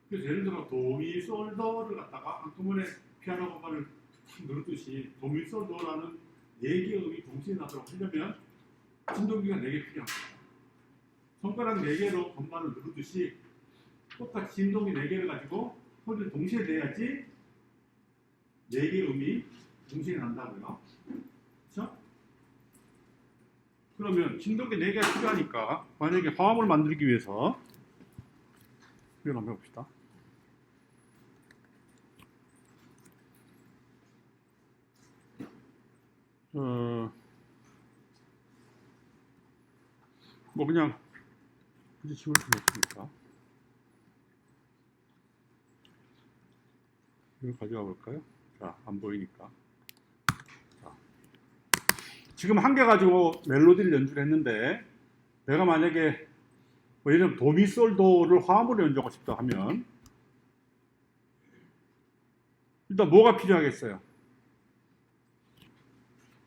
S1: 그래서 예를 들어 도미솔도를 갖다가 한꺼번에 피아노 건반을 탁 누르듯이 도미솔도라는 4개의 음이 동시에 나도록 하려면 진동기가 4개 필요합니다. 손가락 4개로 건반을 누르듯이 똑같이 진동기 4개를 가지고 소리를 동시에 내야지 4개의 음이 동시에 난다고요. 그렇죠? 그러면 진동기 4개가 필요하니까 만약에 화음을 만들기 위해서 이걸 한번 해봅시다. 뭐 그냥 굳이 지울 필요 없으니까 이걸 가져가 볼까요? 자, 안 보이니까. 자, 지금 한 개 가지고 멜로디를 연주를 했는데 내가 만약에 뭐 예를 들면 도미솔도를 화음으로 연주하고 싶다 하면 일단 뭐가 필요하겠어요?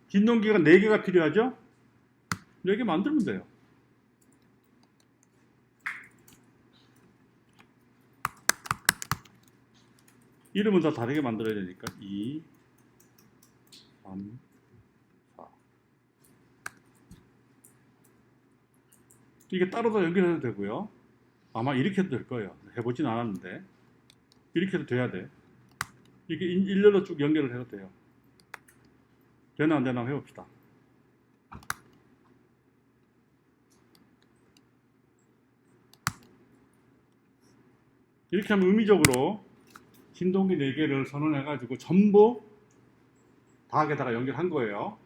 S1: 진동기가 4개가 필요하죠? 4개 만들면 돼요. 이름은 다 다르게 만들어야 되니까 2, 3, 4. 이게 따로도 연결해도 되고요. 아마 이렇게 해도 될 거예요. 해보진 않았는데 이렇게 해도 돼야 돼. 이게 일렬로 쭉 연결을 해도 돼요. 되나 안 되나 해봅시다. 이렇게 하면 의미적으로 진동기 4개를 선언해 가지고 전부 다학에다가 연결한 거예요.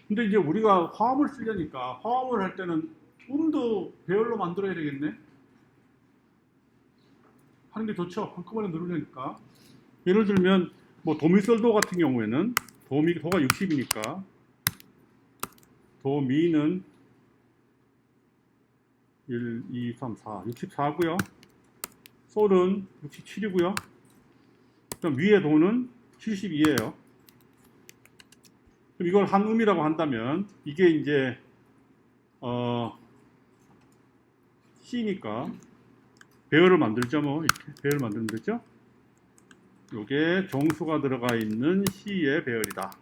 S1: 근데 이제 우리가 화음을 쓰려니까 화음을 할 때는 음도 배열로 만들어야 되겠네. 하는 게 좋죠. 한꺼번에 누르려니까. 예를 들면 뭐 도미솔도 같은 경우에는 도가 60이니까 도미는 1, 2, 3, 4, 64고요. 솔은 67이고요. 그럼 위에 도는 72예요. 그럼 이걸 한 음이라고 한다면 이게 이제 C니까 배열을 만들죠. 뭐 이렇게 배열을 만들면 되죠. 요게 정수가 들어가 있는 C의 배열이다.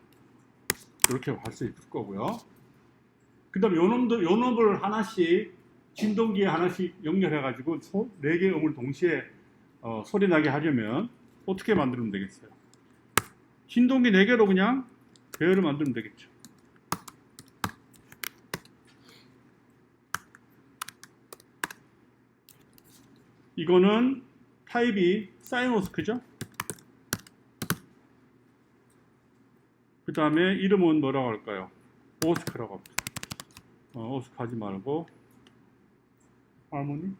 S1: 이렇게 할 수 있을 거고요. 그 다음에 요 놈을 하나씩 진동기에 하나씩 연결해 가지고 4개의 음을 동시에 소리 나게 하려면 어떻게 만들면 되겠어요? 진동기 4개로 그냥 배열을 만들면 되겠죠. 이거는 타입이 사이노스크죠. 그 다음에 이름은 뭐라고 할까요? 오스크라고 합니다. 오스크 하지 말고 하모니?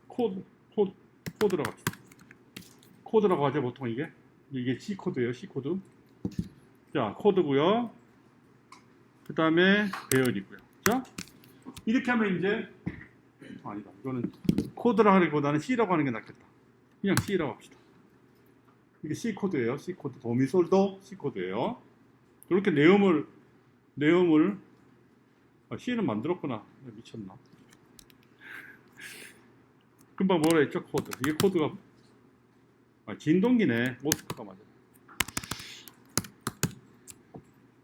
S1: 코드라고 합시다. 코드라고 하죠, 보통 이게 C 코드예요, C 코드. 자, 코드고요. 그 다음에 배열이고요. 그죠? 이렇게 하면 이제 아니다. 이거는 코드라고 하기보다는 C라고 하는 게 낫겠다. 그냥 C라고 합시다. 이게 C 코드예요. C 코드. 도미솔도 C 코드예요. 이렇게 내음을 C는 만들었구나. 미쳤나? 금방 뭐라 했죠? 코드. 이게 코드가 진동기네. 오스크가 맞아요.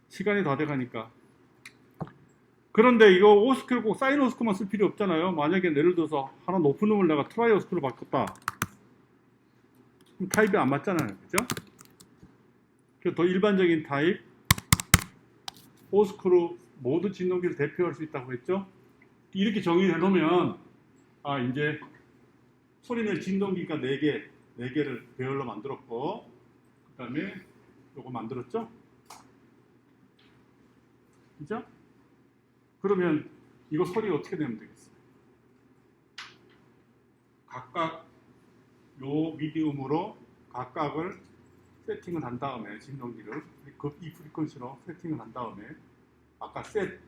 S1: 시간이 다 돼가니까. 그런데 이거 오스크를 꼭 사인 오스크만 쓸 필요 없잖아요. 만약에 예를 들어서 하나 높은 음을 내가 트라이 오스크로 바꿨다. 그럼 타입이 안 맞잖아요. 그죠? 그래서 더 일반적인 타입 오스크로 모든 진동기를 대표할 수 있다고 했죠. 이렇게 정의해 놓으면 이제 소리낼 진동기가 4개를 배열로 만들었고 그 다음에 요거 만들었죠. 그죠? 그러면 이거 소리 어떻게 내면 되겠어요? 각각 요 미디움으로 각각을 세팅을 한 다음에 진동기를 이 프리퀀시로 세팅을 한 다음에 아까 셋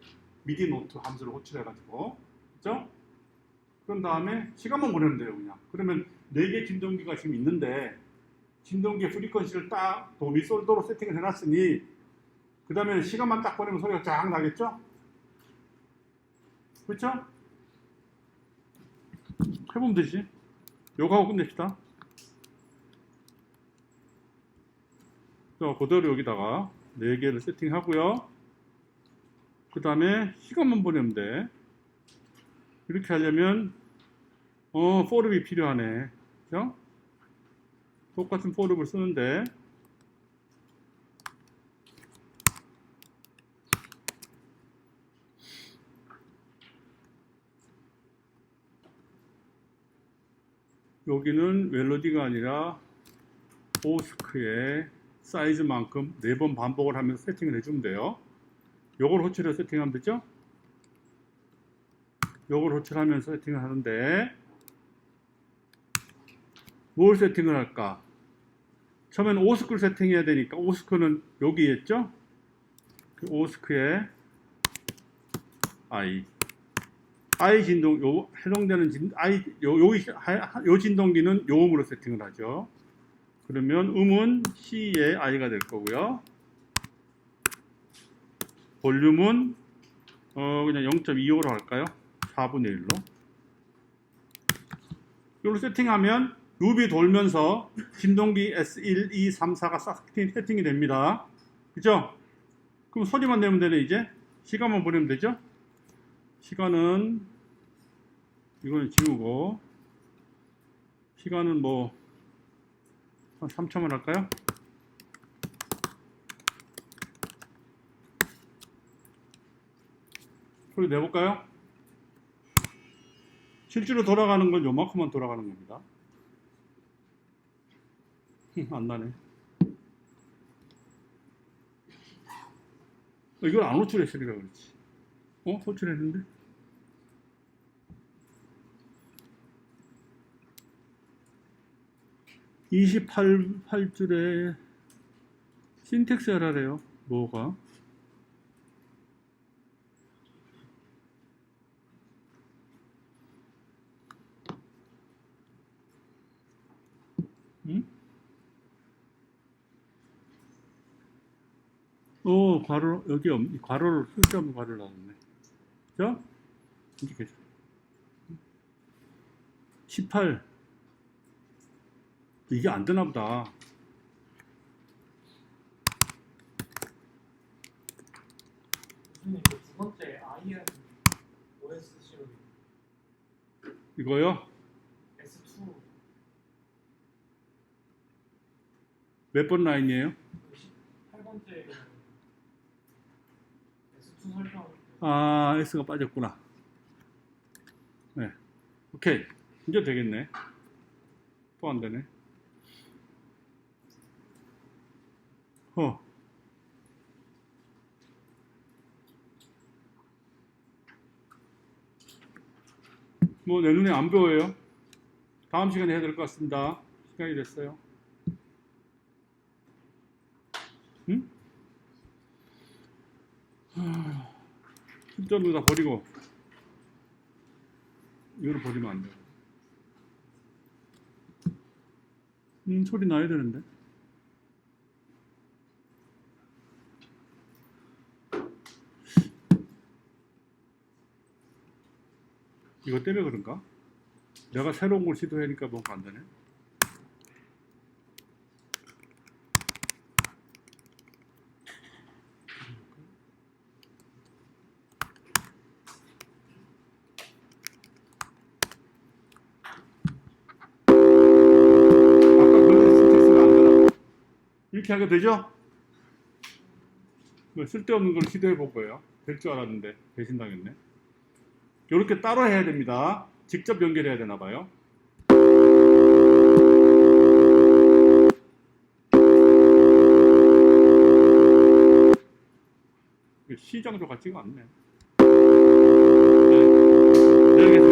S1: 미디 노트 함수를 호출해 가지고 그죠? 그런 다음에 시간만 보내면 돼요. 그냥 그러면 4개 진동기가 지금 있는데 진동기의 프리퀀시를 딱 도미솔도로 세팅을 해놨으니 그 다음에 시간만 딱 보내면 소리가 쫙 나겠죠? 그렇죠? 해보면 되지. 요거 하고 끝냅시다. 자, 그대로 여기다가 4개를 세팅하고요. 그 다음에 시간만 보내면 돼. 이렇게 하려면 포룹이 필요하네. 그죠? 똑같은 포룹을 쓰는데 여기는 멜로디가 아니라 오스크의 사이즈만큼 4번 반복을 하면서 세팅을 해주면 돼요. 요걸 호출해서 세팅하면 되죠? 요걸 호출하면서 세팅을 하는데 뭘 세팅을 할까? 처음엔 오스크를 세팅해야 되니까 오스크는 여기 있죠? 그 오스크의 I 진동, 해당되는 요 진동기는 요 음으로 세팅을 하죠. 그러면 음은 C의 I가 될 거고요. 볼륨은 그냥 0.25로 할까요? 4분의 1로. 이걸로 세팅하면 루비 돌면서 진동기 S1, 2, 3, 4가 싹 세팅이 됩니다. 그죠? 그럼 소리만 내면 되네. 이제 시간만 보내면 되죠. 시간은 이거는 지우고, 시간은 뭐 한 3초만 할까요? 소리 내볼까요? 실제로 돌아가는 건 요만큼만 돌아가는 겁니다. 안 나네. 이걸 안 호출했으니까 그렇지. 호출했는데? (28줄에) 신텍스 에러래요. 뭐가? 응? 괄호, 여기 괄호를, 쓸데없는 괄호를 놨네. 자, 이제 계속. 18. 이게 안 되나 보다.
S2: 무슨 두 번째 IM OS 시험
S1: 이거요?
S2: S2
S1: 몇 번 라인이에요?
S2: 18번째 S2 설정.
S1: 아, S가 빠졌구나. 네. 오케이. 이제 되겠네. 또 안 되네. 뭐, 내 눈에 안 보여요. 다음 시간에 해야 될 것 같습니다. 시간이 됐어요. 응? 실전도 다 버리고, 이거를 버리면 안 돼. 소리 나야 되는데. 이거 때문에 그런가? 내가 새로운 걸 시도하니까 뭔가 안 되네. 아까 그런 스트레스가 안 되나? 이렇게 하게 되죠? 쓸데없는 걸 시도해 볼 거예요. 될 줄 알았는데 배신당했네. 이렇게 따로 해야 됩니다. 직접 연결해야 되나 봐요. 시장도 같지가 않네. 네.